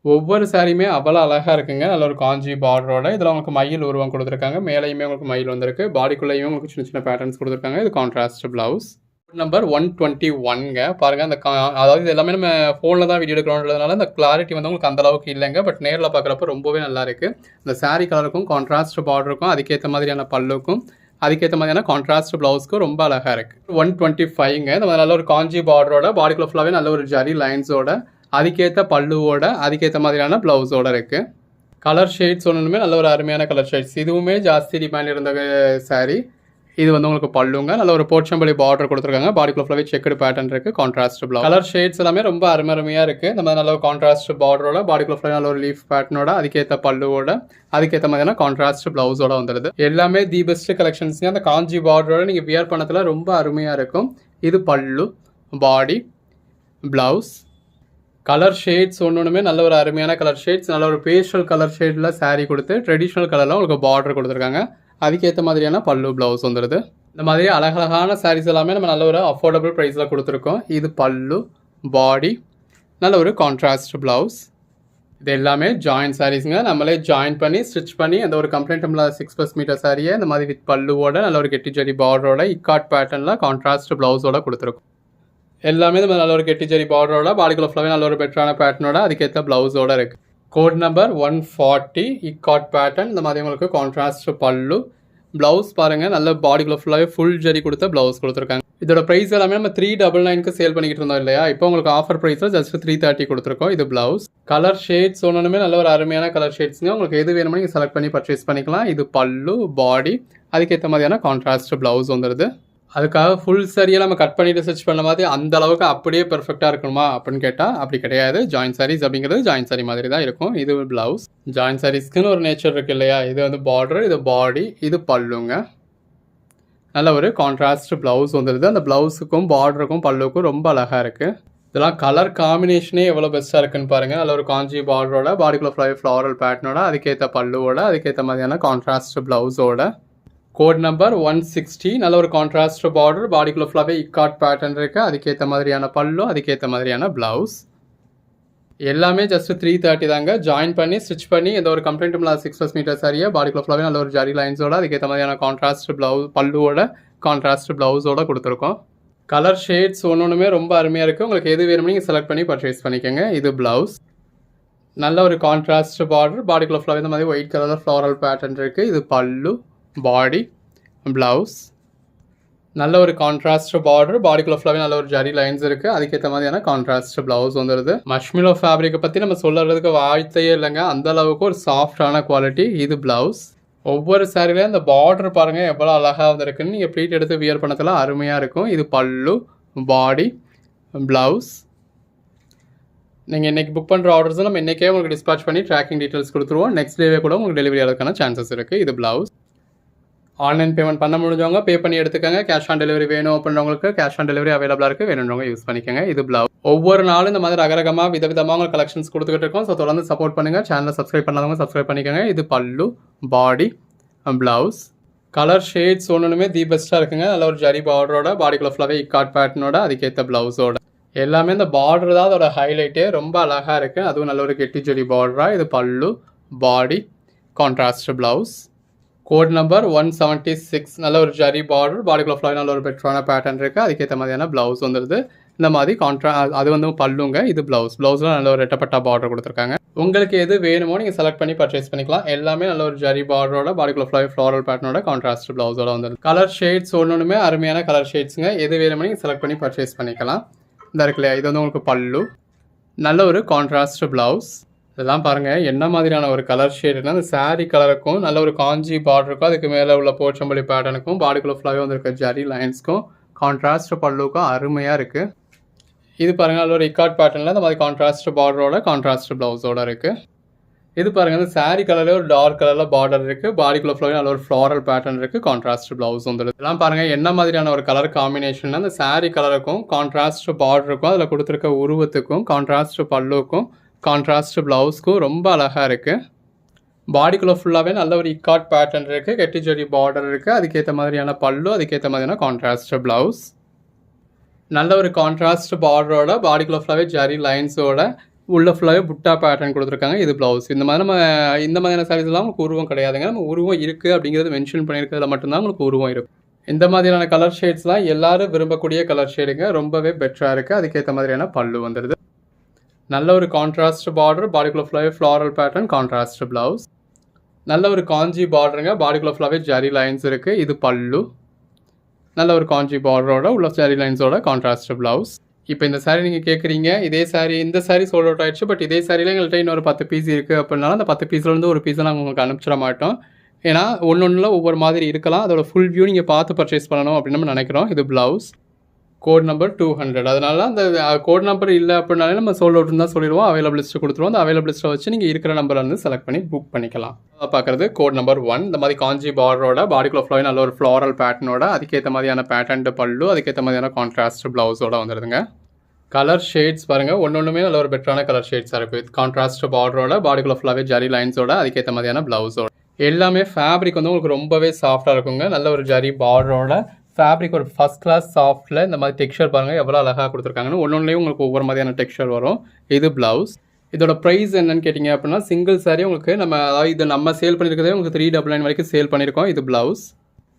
ஒவ்வொரு சாரியுமே அவ்வளோ அழகாக இருக்குங்க. நல்ல ஒரு காஞ்சி பார்டரோட இதில் உங்களுக்கு மயில் உருவம் கொடுத்துருக்காங்க. மேலேயுமே உங்களுக்கு மயில் வந்திருக்கு. பாடிக்குள்ளேயுமே உங்களுக்கு சின்ன சின்ன பேட்டர்ன்ஸ் கொடுத்துருக்காங்க. இது கான்ட்ராஸ்ட் ப்ளவுஸ். நம்பர் 121ங்க. பாருங்கள் அந்த அதாவது இது எல்லாமே நம்ம ஃபோனில் தான் வீடியோ எடுக்கிறோன்றதுனால அந்த கிளாரிட்டி வந்து உங்களுக்கு அந்தளவுக்கு இல்லைங்க. பட் நேரில் பார்க்குறப்ப ரொம்பவே நல்லா இருக்குது. இந்த சாரீ கலருக்கும் கான்ட்ராஸ்ட் பார்டருக்கும் அதுக்கேற்ற மாதிரியான பல்லுக்கும் அதுக்கேற்ற மாதிரியான கான்ட்ராஸ்ட் ப்ளவுஸ்க்கும் ரொம்ப அழகாக இருக்குது. 125ங்க. இந்த மாதிரி நல்ல ஒரு காஞ்சி பார்டரோட பாடிக்குள்ள ஃபுல்லாகவே நல்ல ஒரு ஜரி லைன்ஸோட அதுக்கேற்ற பல்லுவோட அதுக்கேற்ற மாதிரியான ப்ளவுஸோட இருக்குது. கலர் ஷேட்ஸ் ஒன்றுமே நல்ல ஒரு அருமையான கலர் ஷேட்ஸ். இதுவுமே ஜாஸ்தி டிமாண்ட் இருந்த சாரீ. இது வந்து உங்களுக்கு பல்லுங்க. நல்ல ஒரு போர்ச்சம்பள்ளி பார்டர் கொடுத்துருக்காங்க. பாடிக்குள்ள ஃபுல்லாகவே செக்குடு பேட்டர்ன் இருக்குது. Contrast blouse. கலர் ஷேட்ஸ் எல்லாமே ரொம்ப அருமையாக இருக்குது. இந்த மாதிரி நல்ல ஒரு கான்ட்ராஸ்ட் பார்டரோட பாடிக்குள்ள ஃபுல்லாக நல்ல ஒரு லீஃப் பேட்டர்னோட அதுக்கேற்ற பல்லுவோட அதுக்கேற்ற மாதிரியான கான்ட்ராஸ்ட் ப்ளவுஸோட வந்துடுது. எல்லாமே தி பெஸ்ட் கலெக்ஷன்ஸ்ங்க. அந்த காஞ்சி பார்டரோட நீங்கள் வியர் பண்ணதில் ரொம்ப அருமையாக இருக்கும். இது பல்லு, பாடி, ப்ளவுஸ். கலர் ஷேட்ஸ் ஒன்றுமே நல்ல ஒரு அருமையான கலர் ஷேட்ஸ். நல்ல ஒரு பேஸ்டல் கலர் ஷேடில் சாரீ கொடுத்து ட்ரெடிஷ்னல் கலரில் உங்களுக்கு பார்டர் கொடுத்துருக்காங்க. அதுக்கேற்ற மாதிரியான பல்லு ப்ளவுஸ் வந்துடுது. இந்த மாதிரி அழகழகான சாரீஸ் எல்லாமே நம்ம நல்ல ஒரு அஃபோர்டபுள் ப்ரைஸில் கொடுத்துருக்கோம். இது பல்லு, பாடி, நல்ல ஒரு கான்ட்ராஸ்ட் ப்ளவுஸ். இது எல்லாமே ஜாயின் சாரீஸுங்க. நம்மளே ஜாயின் பண்ணி ஸ்டிச் பண்ணி அந்த ஒரு கம்ப்ளைண்ட் இல்லாத 6+ மீட்டர் சாரியை இந்த மாதிரி வித் பல்லுவோட நல்ல ஒரு கெட்டி ஜரி பார்டரோட இக்காட் பேட்டர்னில் கான்ட்ராஸ்ட் ப்ளவுஸோட கொடுத்துருக்கோம். எல்லாமே நம்ம நல்ல ஒரு கெட்டி ஜரி பார்டரோட பாடிக்குள்ள ஃபுல்லாகவே நல்ல ஒரு பெட்டரான பேட்டர்னோட அதுக்கேற்ற ப்ளவுஸோட இருக்குது. Code number 140 ikat pattern. இந்த மாதிரி உங்களுக்கு கான்ட்ராஸ்ட் பல்லு, ப்ளவுஸ் பாருங்கள். நல்ல பாடிக்குள்ள ஃபுல்லாகவே ஃபுல் ஜரி கொடுத்த ப்ளவுஸ் கொடுத்துருக்காங்க. இதோட ப்ரைஸ் எல்லாமே நம்ம 399க்கு சேல் பண்ணிக்கிட்டு இருந்தோம் இல்லையா? இப்போ உங்களுக்கு ஆஃபர் ப்ரைஸில் ஜஸ்ட் 330 கொடுத்துருக்கோம். இது ப்ளவுஸ். கலர் ஷேட்ஸ் ஒன்றுமே நல்ல ஒரு அருமையான கலர் ஷேட்ஸுங்க. உங்களுக்கு எது வேணுமோ நீங்கள் செலக்ட் பண்ணி பர்ச்சேஸ் பண்ணிக்கலாம். இது பல்லு, பாடி, அதுக்கேற்ற மாதிரியான கான்ட்ராஸ்ட் ப்ளவுஸ் வந்துடுது. அதுக்காக ஃபுல் சரியாக நம்ம கட் பண்ணிவிட்டு ஸ்டிச் பண்ண மாதிரி அந்த அளவுக்கு அப்படியே பெர்ஃபெக்டாக இருக்கணுமா அப்படின்னு கேட்டால் அப்படி கிடையாது. ஜாயின் சாரீஸ் அப்படிங்கிறது ஜாயின் சாரீ மாதிரி தான் இருக்கும். இது ப்ளவுஸ். ஜாயின் சாரீஸ்க்குன்னு ஒரு நேச்சர் இருக்குது இல்லையா? இது வந்து பார்டர், இது பாடி, இது பல்லுங்க. நல்ல ஒரு கான்ட்ராஸ்ட் ப்ளவுஸ் வந்துடுது. அந்த ப்ளவுஸுக்கும் பார்டருக்கும் பல்லுக்கும் ரொம்ப அழகாக இருக்குது. இதெல்லாம் கலர் காம்பினேஷனே எவ்வளோ பெஸ்ட்டாக இருக்குன்னு பாருங்கள். நல்ல ஒரு காஞ்சி பார்டரோட பாடிக்குள்ள ஃப்ளாரல் பேட்டர்னோட அதுக்கேற்ற பல்லுவோட அதுக்கேற்ற மாதிரியான கான்ட்ராஸ்ட் ப்ளவுஸோட. Code number 160. நல்ல ஒரு கான்ட்ராஸ்ட் பார்டர், பாடிக்குள்ள ஃபுல்லாகவே இக்காட் பேட்டர்ன் இருக்குது. அதுக்கேற்ற மாதிரியான பல்லு, அதுக்கேற்ற மாதிரியான ப்ளவுஸ். எல்லாமே ஜஸ்ட் 330 தாங்க. ஜாயின் பண்ணி ஸ்டிச் பண்ணி எந்த ஒரு கம்ப்ளைண்ட்டும் இல்லாத 6+ மீட்டர் சாரியாக பாடிக்குள்ள ஃபுல்லாகவே நல்ல ஒரு ஜரி லைன்ஸோட அதுக்கேற்ற மாதிரியான கான்ட்ராஸ்ட் ப்ளவுஸ் பல்லுவோட கான்ட்ராஸ்ட் ப்ளவுஸோட கொடுத்துருக்கோம். கலர் ஷேட்ஸ் ஒன்றுமே ரொம்ப அருமையாக இருக்குது. உங்களுக்கு எது வேணுமோ நீங்கள் செலக்ட் பண்ணி பர்ச்சேஸ் பண்ணிக்கோங்க. இது ப்ளவுஸ். நல்ல ஒரு கான்ட்ராஸ்ட் பார்டர், பாடிக்குள்ள ஃபுல்லாகவே இந்த மாதிரி ஒயிட் கலரில் ஃப்ளாரல் பேட்டர்ன் இருக்குது. இது பல்லு, பாடி, ப்ளவுஸ். நல்ல ஒரு கான்ட்ராஸ்ட் பார்டர், பாடிக்குள்ள ஃபுல்லாகவே நல்ல ஒரு ஜரி லைன்ஸ் இருக்குது. அதுக்கேற்ற மாதிரியான கான்ட்ராஸ்ட் ப்ளவுஸ் வந்துடுது. மஷ்மிலோ ஃபேப்ரிக்கை பற்றி நம்ம சொல்லுறதுக்கு வாய்த்தையே இல்லைங்க. அந்த அளவுக்கு ஒரு சாஃப்டான குவாலிட்டி. இது ப்ளவுஸ். ஒவ்வொரு சாரிலையும் அந்த பார்டர் பாருங்கள் எவ்வளோ அழகாக வந்துருக்குன்னு. நீங்கள் ப்ளீட் எடுத்து வியர் பண்ணதில் அருமையாக இருக்கும். இது பல்லு, பாடி, ப்ளவுஸ். நீங்கள் இன்றைக்கி புக் பண்ணுற ஆர்டர்ஸை நம்ம இன்றைக்கே உங்களுக்கு டிஸ்பேச் பண்ணி ட்ராக்கிங் டீட்டெயில்ஸ் கொடுத்துருவோம். நெக்ஸ்ட் டேவே கூட உங்களுக்கு டெலிவரி ஆகிறதுக்கான சான்சஸ் இருக்குது. இது ப்ளவுஸ். ஆன்லைன் பேமெண்ட் பண்ண முடிஞ்சவங்க பே பண்ணி எடுத்துக்கோங்க. கேஷ் ஆன் டெலிவரி வேணும் அப்படின்றவங்களுக்கு கேஷ் ஆன் டெலிவரி அவைலபிளாக இருக்குது. வேணுன்றவங்க யூஸ் பண்ணிக்கோங்க. இது ப்ளவுஸ். ஒவ்வொரு நாளும் இந்த மாதிரி ரகரகமாக விதவிதமாக உங்களுக்கு கலெக்ஷன்ஸ் கொடுத்துக்கிட்டு இருக்கோம். ஸோ தொடர்ந்து சப்போர்ட் பண்ணுங்கள். சேனலை சப்ஸ்கிரைப் பண்ணாதவங்க சப்ஸ்கிரைப் பண்ணிக்கோங்க. இது பல்லு, பாடி, ப்ளவுஸ். கலர் ஷேட்ஸ் ஒன்றுமே தி பெஸ்ட்டாக இருக்குங்க. நல்ல ஒரு ஜரி பார்டரோட பாடிக்குள்ள ஃபுல்லாகவே இக்காட் பேட்டர்னோட அதுக்கேற்ற ப்ளவுஸோட. எல்லாமே இந்த பார்டர் தான் அதோட ஹைலைட்டே. ரொம்ப அழகாக இருக்குது. அதுவும் நல்ல ஒரு கெட்டி ஜரி பார்டராக. இது பல்லு, body, contrast blouse. Code number 176. நல்ல ஒரு ஜரி பார்டர், பாடிக்குள்ள ஃபுல்லாக நல்ல ஒரு பெட்டரான பேட்டர்ன் இருக்குது. அதுக்கேற்ற மாதிரியான ப்ளவுஸ் வந்துடுது. இந்த மாதிரி அது வந்து பல்லுங்க. இது ப்ளவுஸ். ப்ளவுஸில் நல்ல ஒரு ரெட்டப்பட்டா பார்டர் கொடுத்துருக்காங்க. உங்களுக்கு எது வேணுமோ நீங்கள் செலக்ட் பண்ணி பர்ச்சேஸ் பண்ணிக்கலாம். எல்லாமே நல்ல ஒரு ஜரி பார்டரோட பாடிக்குள்ள ஃபுல்லாகவே ஃப்ளாரல் பேட்டர்னோட கான்ட்ராஸ்ட் ப்ளவுஸோட வந்துடுது. கலர் ஷேட்ஸ் ஒன்றுமே அருமையான கலர் ஷேட்ஸுங்க. எது வேணுமோ நீங்கள் செலக்ட் பண்ணி பர்ச்சேஸ் பண்ணிக்கலாம். இந்த இருக்கு இல்லையா? இது வந்து உங்களுக்கு பல்லு, நல்ல ஒரு கான்ட்ராஸ்ட் ப்ளவுஸ். இதெல்லாம் பாருங்கள் என்ன மாதிரியான ஒரு கலர் ஷேடுனா அந்த சாரீ கலருக்கும் நல்ல ஒரு காஞ்சி பார்டருக்கும் அதுக்கு மேலே உள்ள போச்சம்பள்ளி பேட்டர்னுக்கும் பாடிக்குள்ள ஃபுல்லாகவே வந்துருக்க ஜரி லைன்ஸ்க்கும் கான்ட்ராஸ்ட் பல்லுக்கும் அருமையாக இருக்குது. இது பாருங்கள் நல்ல ஒரு இக்காட் பேட்டர்னில் இந்த மாதிரி கான்ட்ராஸ்ட் பார்டரோட கான்ட்ராஸ்ட் ப்ளவுஸோட இருக்குது. இது பாருங்கள் இந்த சாரீ கலரில் ஒரு டார்க் கலரில் பார்டர் இருக்குது. பாடிக்குள்ள ஃபுல்லாகவே நல்ல ஒரு ஃப்ளாரல் பேட்டர்ன் இருக்குது. கான்ட்ராஸ்ட் ப்ளவுஸ் வந்துடுது. இதெல்லாம் பாருங்கள் என்ன மாதிரியான ஒரு கலர் காம்பினேஷன். அந்த சாரீ கலருக்கும் கான்ட்ராஸ்ட் பார்டருக்கும் அதில் கொடுத்துருக்க உருவத்துக்கும் கான்ட்ராஸ்ட் பல்லுக்கும் கான்ட்ராஸ்ட் ப்ளவுஸ்க்கும் ரொம்ப அழகாக இருக்குது. பாடிக்குள்ளே ஃபுல்லாகவே நல்ல ஒரு இக்காட் பேட்டர்ன் இருக்குது. கெட்டி ஜரி பார்டர் இருக்குது. அதுக்கேற்ற மாதிரியான பல்லு, அதுக்கேற்ற மாதிரியான கான்ட்ராஸ்ட் ப்ளவுஸ். நல்ல ஒரு கான்ட்ராஸ்ட் பார்டரோட பாடிக்குள்ள ஃபுல்லாகவே ஜரி லைன்ஸோட உள்ள ஃபுல்லாகவே புட்டா பேட்டர்ன் கொடுத்துருக்காங்க. இது ப்ளவுஸ். இந்த மாதிரியான சாரீஸ்லாம் உங்களுக்கு உருவம் கிடையாதுங்க. நம்ம உருவம் இருக்குது அப்படிங்கிறது மென்ஷன் பண்ணியிருக்கிறதுல மட்டும்தான் உங்களுக்கு உருவம் இருக்கும். இந்த மாதிரியான கலர் ஷேட்ஸ்லாம் எல்லாரும் விரும்பக்கூடிய கலர் ஷேடுங்க. ரொம்பவே பெட்டராக இருக்குது. அதுக்கேற்ற மாதிரியான பல்லு வந்துடுது. நல்ல ஒரு கான்ட்ராஸ்ட் பார்டர், பாடிக்குள்ள ஃபுல்லாகவே ஃப்ளாரல் பேட்டர்ன், கான்ட்ராஸ்ட் ப்ளவுஸ். நல்ல ஒரு காஞ்சி பார்டருங்க, பாடிக்குள்ள ஃபுல்லாகவே ஜரி லைன்ஸ் இருக்குது. இது பல்லு. நல்ல ஒரு காஞ்சி பார்டரோட உள்ள சாரி லைன்ஸோட கான்ட்ராஸ்ட் ப்ளவுஸ். இப்போ இந்த சாரீ நீங்கள் கேட்குறீங்க, இந்த சாரீ சோல்ட் அவுட் ஆயிடுச்சு. பட் இதே சாரியில் எங்கள்கிட்ட இன்னொரு 10 பீஸ் இருக்குது அப்படின்னாலும் அந்த 10 பீஸ்லேருந்து ஒரு பீஸை நாங்கள் உங்களுக்கு அனுப்பிச்சிட மாட்டோம். ஏன்னா ஒன்று ஒவ்வொரு மாதிரி இருக்கலாம். அதோட ஃபுல் வியூ நீங்கள் பார்த்து பர்ச்சேஸ் பண்ணணும் அப்படின்னு நம்ம நினைக்கிறோம். இது ப்ளவுஸ். Code number 200. அதனால அந்த கோட் நம்பர் இல்லை அப்படின்னாலே நம்ம சோல்ட் அவுட்னு தான் சொல்லிடுவோம். அவைலபிள் லிஸ்ட்டு கொடுத்துருவோம். அந்த அவைலபிள் லிஸ்ட்டை வச்சு நீங்கள் இருக்கிற நம்பரை வந்து செலக்ட் பண்ணி புக் பண்ணிக்கலாம். பார்க்குறது கோட் நம்பர் 1. இந்த மாதிரி காஞ்சி பார்டரோட பாடிக்குள்ள ஃப்ளோய் நல்ல ஒரு ஃப்ளாரல் பேட்டர்னோட அதுக்கேற்ற மாதிரியான பேட்டர்ன் பல்லு, அதுக்கேற்ற மாதிரியான கான்ட்ராஸ்ட் ப்ளவுஸோட வந்துடுதுங்க. கலர் ஷேட்ஸ் பாருங்கள், ஒன்றுமே நல்ல ஒரு பெட்டரான கலர் ஷேட்ஸாக இருக்குது. கான்ட்ராஸ்ட் பார்டரோட பாடிக்குள்ள ஃபுல்லாகவே ஜரி லைன்ஸோட அதுக்கேற்ற மாதிரியான ப்ளவுஸோட எல்லாமே ஃபேப்ரிக் வந்து உங்களுக்கு ரொம்பவே சாஃப்டாக இருக்குங்க. நல்ல ஒரு ஜரி பார்டரோட ஃபேப்ரிக் ஒரு ஃபஸ்ட் கிளாஸ் சாஃப்டில் இந்த மாதிரி டெக்ஸ்சர் பாருங்கள் எவ்வளோ அழகாக கொடுத்துருக்காங்கன்னு. ஒன்றுலேயும் உங்களுக்கு ஒவ்வொரு மாதிரியான டெக்ஸ்சர் வரும். இது ப்ளவுஸ். இதோட ப்ரைஸ் என்னன்னு கேட்டிங்க அப்படின்னா சிங்கிள் சாரி உங்களுக்கு நம்ம சேல் பண்ணியிருக்கிறதே உங்களுக்கு 399 வரைக்கும் சேல் பண்ணியிருக்கோம். இது ப்ளவுஸ்.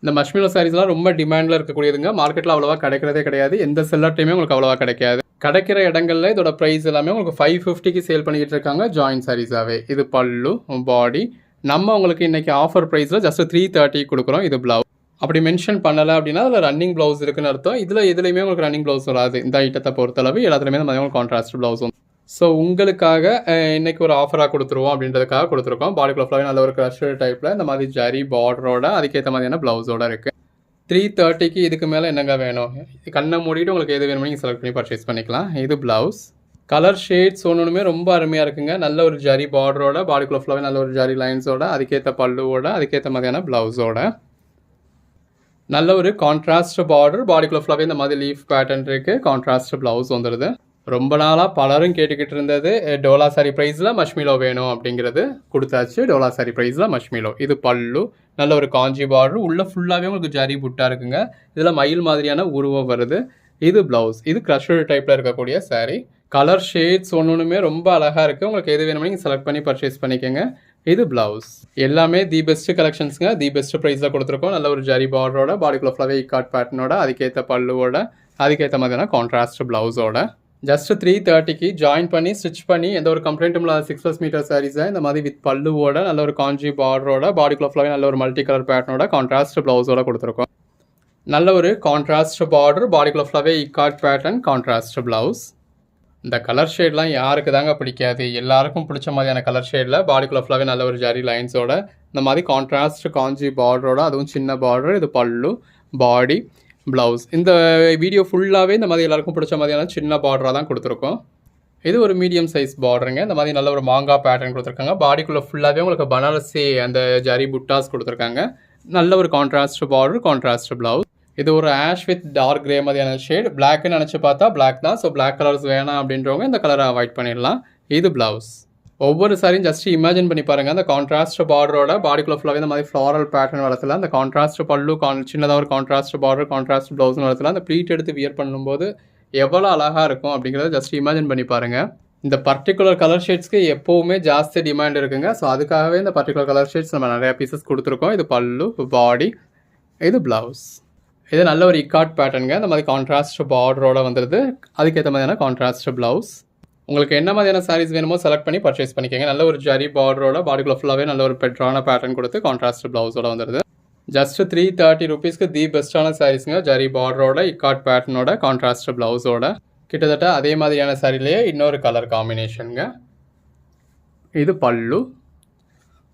இந்த மஷ்மிலோ சாரீஸ்லாம் ரொம்ப டிமாண்டில் இருக்கக்கூடியதுங்க. மார்க்கெட்டில் அவ்வளோவா கிடைக்கிறதே கிடையாது. எந்த செல்லர்ட்டையுமே உங்களுக்கு அவ்வளோவா கிடைக்காது. கிடைக்கிற இடங்களில் இதோட ப்ரைஸ் எல்லாமே உங்களுக்கு 550க்கு சேல் பண்ணிக்கிட்டு இருக்காங்க ஜாயின் சாரீஸாகவே. இது பல்லு, பாடி. நம்ம உங்களுக்கு இன்றைக்கி ஆஃபர் ப்ரைஸில் ஜஸ்ட் 330 கொடுக்குறோம். இது ப்ளவுஸ். அப்படி மென்ஷன் பண்ணலை அப்படின்னா அதில் ரன்னிங் ப்ளவுஸ் இருக்குன்னு அர்த்தம். எதுலையுமே உங்களுக்கு ரன்னிங் ப்ளவுஸ் வராது. இந்த ஐட்டத்தை பொறுத்தளவு எல்லாத்துலேயுமே நம்ம கான்ட்ராஸ்ட் ப்ளவுஸ் வந்து. ஸோ உங்களுக்காக இன்றைக்கி ஒரு ஆஃபராக கொடுத்துருவோம் அப்படின்றதுக்காக கொடுத்துருக்கோம். பாடிக்குள்ள ஃபுல்லாகவே நல்ல ஒரு க்ரஷர் டைப்பில் இந்த மாதிரி ஜரி பார்டரோட அதுக்கேற்ற மாதிரியான ப்ளவுஸோட இருக்குது. 330க்கு இதுக்கு மேலே என்னங்க வேணும்? கண்ணை மூடிட்டு உங்களுக்கு எது வேணுமோ நீங்கள் செலக்ட் பண்ணி பர்ச்சேஸ் பண்ணிக்கலாம். இது ப்ளவுஸ். கலர் ஷேட்ஸ் ஒன்றுமே ரொம்ப அருமையாக இருக்குங்க. நல்ல ஒரு ஜரி பார்டரோட பாடிக்குள்ள ஃபுல்லாகவே நல்ல ஒரு ஜரி லைன்ஸோட அதுக்கேற்ற பல்லுவோட அதுக்கேற்ற மாதிரியான ப்ளவுஸோட நல்ல ஒரு கான்ட்ராஸ்ட் பார்டர், பாடிக்குள்ள ஃபுல்லாகவே இந்த மாதிரி லீஃப் பேட்டர்ன் இருக்குது. கான்ட்ராஸ்ட் ப்ளவுஸ் வந்துடுது. ரொம்ப நாளாக பலரும் கேட்டுக்கிட்டு இருந்தது டோலா சாரி ப்ரைஸில் மஷ்மிலோ வேணும் அப்படிங்கிறது கொடுத்தாச்சு. டோலா சாரி ப்ரைஸில் மஷ்மிலோ. இது பல்லு. நல்ல ஒரு காஞ்சி பார்டர், உள்ள ஃபுல்லாகவே உங்களுக்கு ஜரி புட்டா இருக்குங்க. இதில் மயில் மாதிரியான உருவம் வருது. இது ப்ளவுஸ். இது க்ரஷர் டைப்பில் இருக்கக்கூடிய சாரீ. கலர் ஷேட்ஸ் ஒன்றுமே ரொம்ப அழகாக இருக்குது. உங்களுக்கு எது வேணுமோ நீங்கள் செலக்ட் பண்ணி பர்ச்சேஸ் பண்ணிக்கோங்க. இது ப்ளவுஸ். எல்லாமே தி பெஸ்ட் கலெக்ஷன்ஸுங்க. தி பெஸ்ட் ப்ரைஸில் கொடுத்துருக்கோம். நல்ல ஒரு ஜரி பார்டரோட பாடிக்குள்ள ஃபுல்லாகவே இக்காட் பேட்டர்னோட அதுக்கேற்ற பல்லுவோட அதுக்கேற்ற மாதிரியான கான்ட்ராஸ்ட் ப்ளவுஸோட ஜஸ்ட் 330க்கு ஜாயின் பண்ணி ஸ்டிச் பண்ணி எந்த ஒரு கம்ப்ளைண்ட்டும் இல்லாத 6+ மீட்டர் சாரீஸை இந்த மாதிரி வித் பல்லுவோட நல்ல ஒரு காஞ்சி பார்டரோட பாடிக்குள்ள ஃபுல்லாகவே நல்ல ஒரு மல்டி கலர் பேட்டர்னோட கான்ட்ராஸ்ட் ப்ளவுஸோட கொடுத்துருக்கோம். நல்ல ஒரு கான்ட்ராஸ்ட் பார்டர், பாடிக்குள்ள ஃபுல்லாகவே இக்காட் பேட்டர்ன், கான்ட்ராஸ்ட் ப்ளவுஸ். இந்த கலர் ஷேட்லாம் யாருக்கு தாங்க பிடிக்காது? எல்லாருக்கும் பிடிச்ச மாதிரியான கலர் ஷேடில் பாடிக்குள்ள ஃபுல்லாகவே நல்ல ஒரு ஜரி லைன்ஸோட இந்த மாதிரி கான்ட்ராஸ்ட் காஞ்சி பார்டரோட அதுவும் சின்ன பார்டர். இது பல்லு, பாடி, ப்ளவுஸ். இந்த வீடியோ ஃபுல்லாகவே இந்த மாதிரி எல்லாருக்கும் பிடிச்ச மாதிரியான சின்ன பார்டராக தான் கொடுத்துருக்கோம். இது ஒரு மீடியம் சைஸ் பார்டருங்க. இந்த மாதிரி நல்ல ஒரு மாங்காய் பேட்டர்ன் கொடுத்துருக்காங்க. பாடிக்குள்ளே ஃபுல்லாகவே உங்களுக்கு பனாரசி அந்த ஜரி புட்டாஸ் கொடுத்துருக்காங்க. நல்ல ஒரு கான்ட்ராஸ்ட் பார்டர், கான்ட்ராஸ்ட் ப்ளவுஸ். இது ஒரு ஆஷ் வித் டார்க் கிரே மாதிரியான ஷேட். பிளாக்னு நினச்சி பார்த்தா பிளாக் தான். ஸோ பிளாக் கலர்ஸ் வேணாம் அப்படின்றவங்க இந்த கலரை அவாய்ட் பண்ணிடலாம். இது ப்ளவுஸ். ஒவ்வொரு சாரியும் ஜஸ்ட் இமேஜின் பண்ணி பாருங்கள். அந்த கான்ட்ராஸ்ட் பார்டரோட பாடிக்குள்ள ஃபுல்லாகவே இந்த மாதிரி ஃப்ளாரல் பேட்டர்ன் வரத்துல அந்த கான்ட்ராஸ்ட் பல்லு சின்னதாக ஒரு கான்ட்ராஸ்ட் பார்டர், கான்ட்ராஸ்ட் ப்ளவுஸ்னு வரத்துல அந்த ப்ளீட் எடுத்து வியர் பண்ணும்போது எவ்வளோ அழகாக இருக்கும் அப்படிங்கிறத ஜஸ்ட் இமேஜின் பண்ணி பாருங்கள். இந்த பர்டிகுலர் கலர் ஷேட்ஸ்க்கு எப்போவுமே ஜாஸ்தி டிமாண்ட் இருக்குங்க. ஸோ அதுக்காகவே இந்த பர்டிகுலர் கலர் ஷேட்ஸ் நம்ம நிறையா பீசஸ் கொடுத்துருக்கோம். இது பல்லு, பாடி, இது ப்ளவுஸ். இது நல்ல ஒரு இக்காட் பேட்டர்னுங்க. இந்த மாதிரி கான்ட்ராஸ்ட் பார்டரோட வந்துடுது. அதுக்கேற்ற மாதிரியான கான்ட்ராஸ்ட் ப்ளவுஸ். உங்களுக்கு என்ன மாதிரியான சாரீஸ் வேணுமோ செலக்ட் பண்ணி பர்ச்சேஸ் பண்ணிக்கோங்க. நல்ல ஒரு ஜரி பார்டரோட பாடிக்குள்ள ஃபுல்லாகவே நல்ல ஒரு பெட்டரான பேட்டர்ன் கொடுத்து கான்ட்ராஸ்ட் ப்ளவுஸோட வந்துடுது. ஜஸ்ட் 330 ருபீஸ்க்கு தி பெஸ்ட்டான சாரீஸுங்க. ஜரி பார்டரோட இக்காட் பேட்டர்னோட கான்ட்ராஸ்ட் ப்ளவுஸோட கிட்டத்தட்ட அதே மாதிரியான சாரிலேயே இன்னொரு கலர் காம்பினேஷனுங்க. இது பல்லு,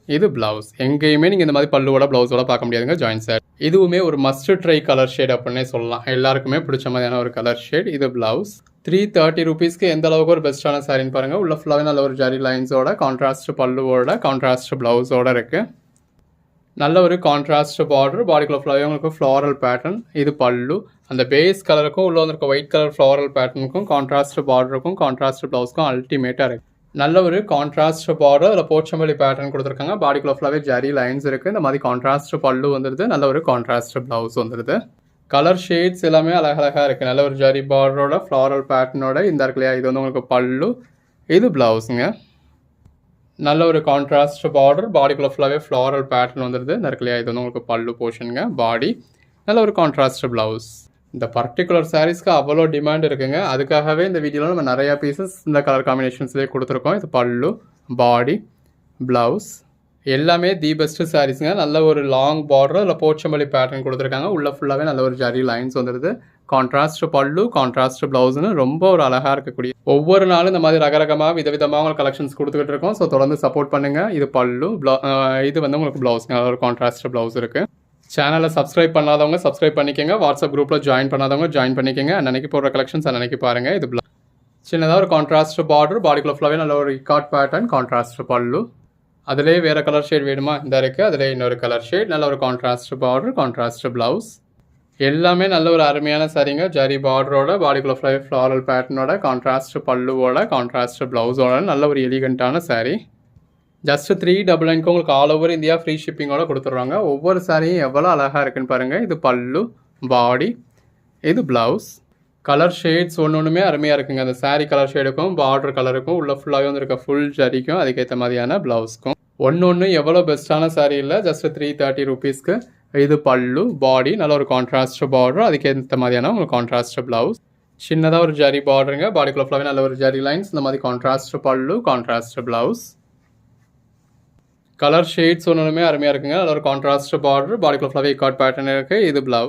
இது ப்ளவுஸ். எங்கேயுமே நீங்கள் இந்த மாதிரி பல்லுவோட ப்ளவுஸோட பார்க்க முடியாதுங்க ஜாயின் சார். இதுவுமே ஒரு மஸ்ட் ட்ரை கலர் ஷேட் அப்படின்னே சொல்லலாம். எல்லாருக்குமே பிடிச்ச மாதிரியான ஒரு கலர் ஷேட். இது ப்ளவுஸ். 330 ருபீஸ்க்கு எந்த அளவுக்கு ஒரு பெஸ்ட்டான சாரின்னு பாருங்கள். உள்ள ஃபுல்லாகவே நல்ல ஒரு ஜரி லைன்ஸோட கான்ட்ராஸ்ட் பல்லுவோட கான்ட்ராஸ்ட் ப்ளவுஸோட இருக்குது. நல்ல ஒரு கான்ட்ராஸ்ட் பார்டர், பாடிக்குள்ள ஃபுல்லாகவே உங்களுக்கு ஃப்ளாரல் பேட்டர்ன். இது பல்லு. அந்த பேஸ் கலருக்கும் உள்ள வந்துருக்க ஒயிட் கலர் ஃப்ளாரல் பேட்டர்னுக்கும் கான்ட்ராஸ்ட் பார்டருக்கும் கான்ட்ராஸ்ட் ப்ளவுஸ்க்கும் அல்டிமேட்டாக இருக்குது. நல்ல ஒரு கான்ட்ராஸ்ட் பார்டர், அதில் போச்சம்பள்ளி பேட்டர்ன் கொடுத்துருக்காங்க. பாடிக்குள்ள ஃபுல்லாகவே ஜரி லைன்ஸ் இருக்குது. இந்த மாதிரி கான்ட்ராஸ்ட் பல்லு வந்துடுது. நல்ல ஒரு கான்ட்ராஸ்ட் ப்ளவுஸ் வந்துடுது. கலர் ஷேட்ஸ் எல்லாமே அழகழகாக இருக்குது. நல்ல ஒரு ஜரி பார்டரோட ஃப்ளாரல் பேட்டர்னோட இந்த இருக்கு இல்லையா, இது வந்து உங்களுக்கு பல்லு, இது ப்ளவுஸுங்க. நல்ல ஒரு கான்ட்ராஸ்ட் பார்டர், பாடிக்குள்ளே ஃபுல்லாகவே ஃப்ளாரல் பேட்டர்ன் வந்துடுது. இந்த இருக்கு இல்லையா, இது வந்து உங்களுக்கு பல்லு போர்ஷனுங்க. பாடி நல்ல ஒரு கான்ட்ராஸ்ட் ப்ளவுஸ். இந்த பர்டிகுலர் சாரீஸ்க்கு அவ்வளோ டிமாண்ட் இருக்குங்க. அதுக்காகவே இந்த வீடியோவில் நம்ம நிறையா பீசஸ் இந்த கலர் காம்பினேஷன்ஸ்லேயே கொடுத்துருக்கோம். இது பல்லு, பாடி, ப்ளவுஸ் எல்லாமே தி பெஸ்ட்டு சாரீஸுங்க. நல்ல ஒரு லாங் பார்டர், அதில் போச்சம்பள்ளி பேட்டர்ன் கொடுத்துருக்காங்க. உள்ள ஃபுல்லாகவே நல்ல ஒரு ஜரி லைன்ஸ் வந்துடுது. கான்ட்ராஸ்ட் பல்லு, கான்ட்ராஸ்ட் ப்ளவுஸ்னு ரொம்ப ஒரு அழகாக இருக்கக்கூடிய ஒவ்வொரு நாளும் இந்த மாதிரி ரகரகமாக விதவிதமாக உங்களுக்கு கலெக்ஷன்ஸ் கொடுத்துக்கிட்டு இருக்கோம். ஸோ தொடர்ந்து சப்போர்ட் பண்ணுங்கள். இது பல்லு, இது வந்து உங்களுக்கு ப்ளவுஸ்ங்க. ஒரு கான்ட்ராஸ்ட் ப்ளவுஸ் இருக்குது. சேனலை சப்ஸ்கிரைப் பண்ணாதவங்க சப்ஸ்கிரைப் பண்ணிக்கோங்க. வாட்ஸ்அப் குரூப்பில் ஜாயின் பண்ணாதவங்க ஜாயின் பண்ணிக்கோங்க. அன்னைக்கு போடுற கலெக்ஷன்ஸ் அன்னைக்கு பாருங்கள். இது சின்னதாக ஒரு கான்ட்ராஸ்ட் பார்டர், பாடிக்குள்ள ஃபுல்லாகவே நல்ல ஒரு இக்காட் பேட்டர்ன், கான்ட்ராஸ்ட் பல்லு. அதிலே வேறு கலர் ஷேட் வேணுமா, இந்த இருக்குது. அதிலே இன்னொரு கலர் ஷேட், நல்ல ஒரு கான்ட்ராஸ்ட் பார்டர், கான்ட்ராஸ்ட் ப்ளவுஸ். எல்லாமே நல்ல ஒரு அருமையான சாரீங்க. ஜரி பார்டரோட, பாடிக்குள்ள ஃபுல்லாகவே ஃப்ளாரல் பேட்டர்னோட, கான்ட்ராஸ்ட் பல்லுவோட, கான்ட்ராஸ்ட் ப்ளவுஸோட நல்ல ஒரு எலிகண்ட்டான சாரீ. ஜஸ்ட் 399 உங்களுக்கு ஆல் ஓவர் இந்தியா ஃப்ரீ ஷிப்பிங்கோட கொடுத்துட்றாங்க. ஒவ்வொரு சாரியும் எவ்வளோ அழகாக இருக்குன்னு பாருங்கள். இது பல்லு, பாடி, இது ப்ளவுஸ். கலர் ஷேட்ஸ் ஒன்றுமே அருமையாக இருக்குங்க. அந்த சாரீ கலர் ஷேடுக்கும் பார்டர் கலருக்கும் உள்ள ஃபுல்லாகவே வந்து இருக்க ஃபுல் ஜரிக்கும் அதுக்கேற்ற மாதிரியான ப்ளவுஸ்க்கும் ஒன்று எவ்வளோ பெஸ்ட்டான சாரீ இல்லை. ஜஸ்ட் 330 ருபீஸ்க்கு. இது பல்லு, பாடி நல்ல ஒரு கான்ட்ராஸ்ட் பார்டர், அதுக்கேற்ற மாதிரியான உங்களுக்கு கான்ட்ராஸ்ட் ப்ளவுஸ். சின்னதாக ஒரு ஜரி பார்டருங்க, பாடிக்குள்ள ஃபுல்லாகவே நல்ல ஒரு ஜரி லைன்ஸ், இந்த மாதிரி கான்ட்ராஸ்ட் பல்லு, கான்ட்ராஸ்ட் ப்ளவுஸ். கலர் ஷேட்ஸ் ஒன்றுமே அருமையாக இருக்குங்க. நல்ல ஒரு கான்ட்ராஸ்ட் பார்டர், பாடிக்குள்ள ஃபுல்லாகவே இக்காட் பேட்டர்ன் இருக்குது. இது ப்ளவுஸ்.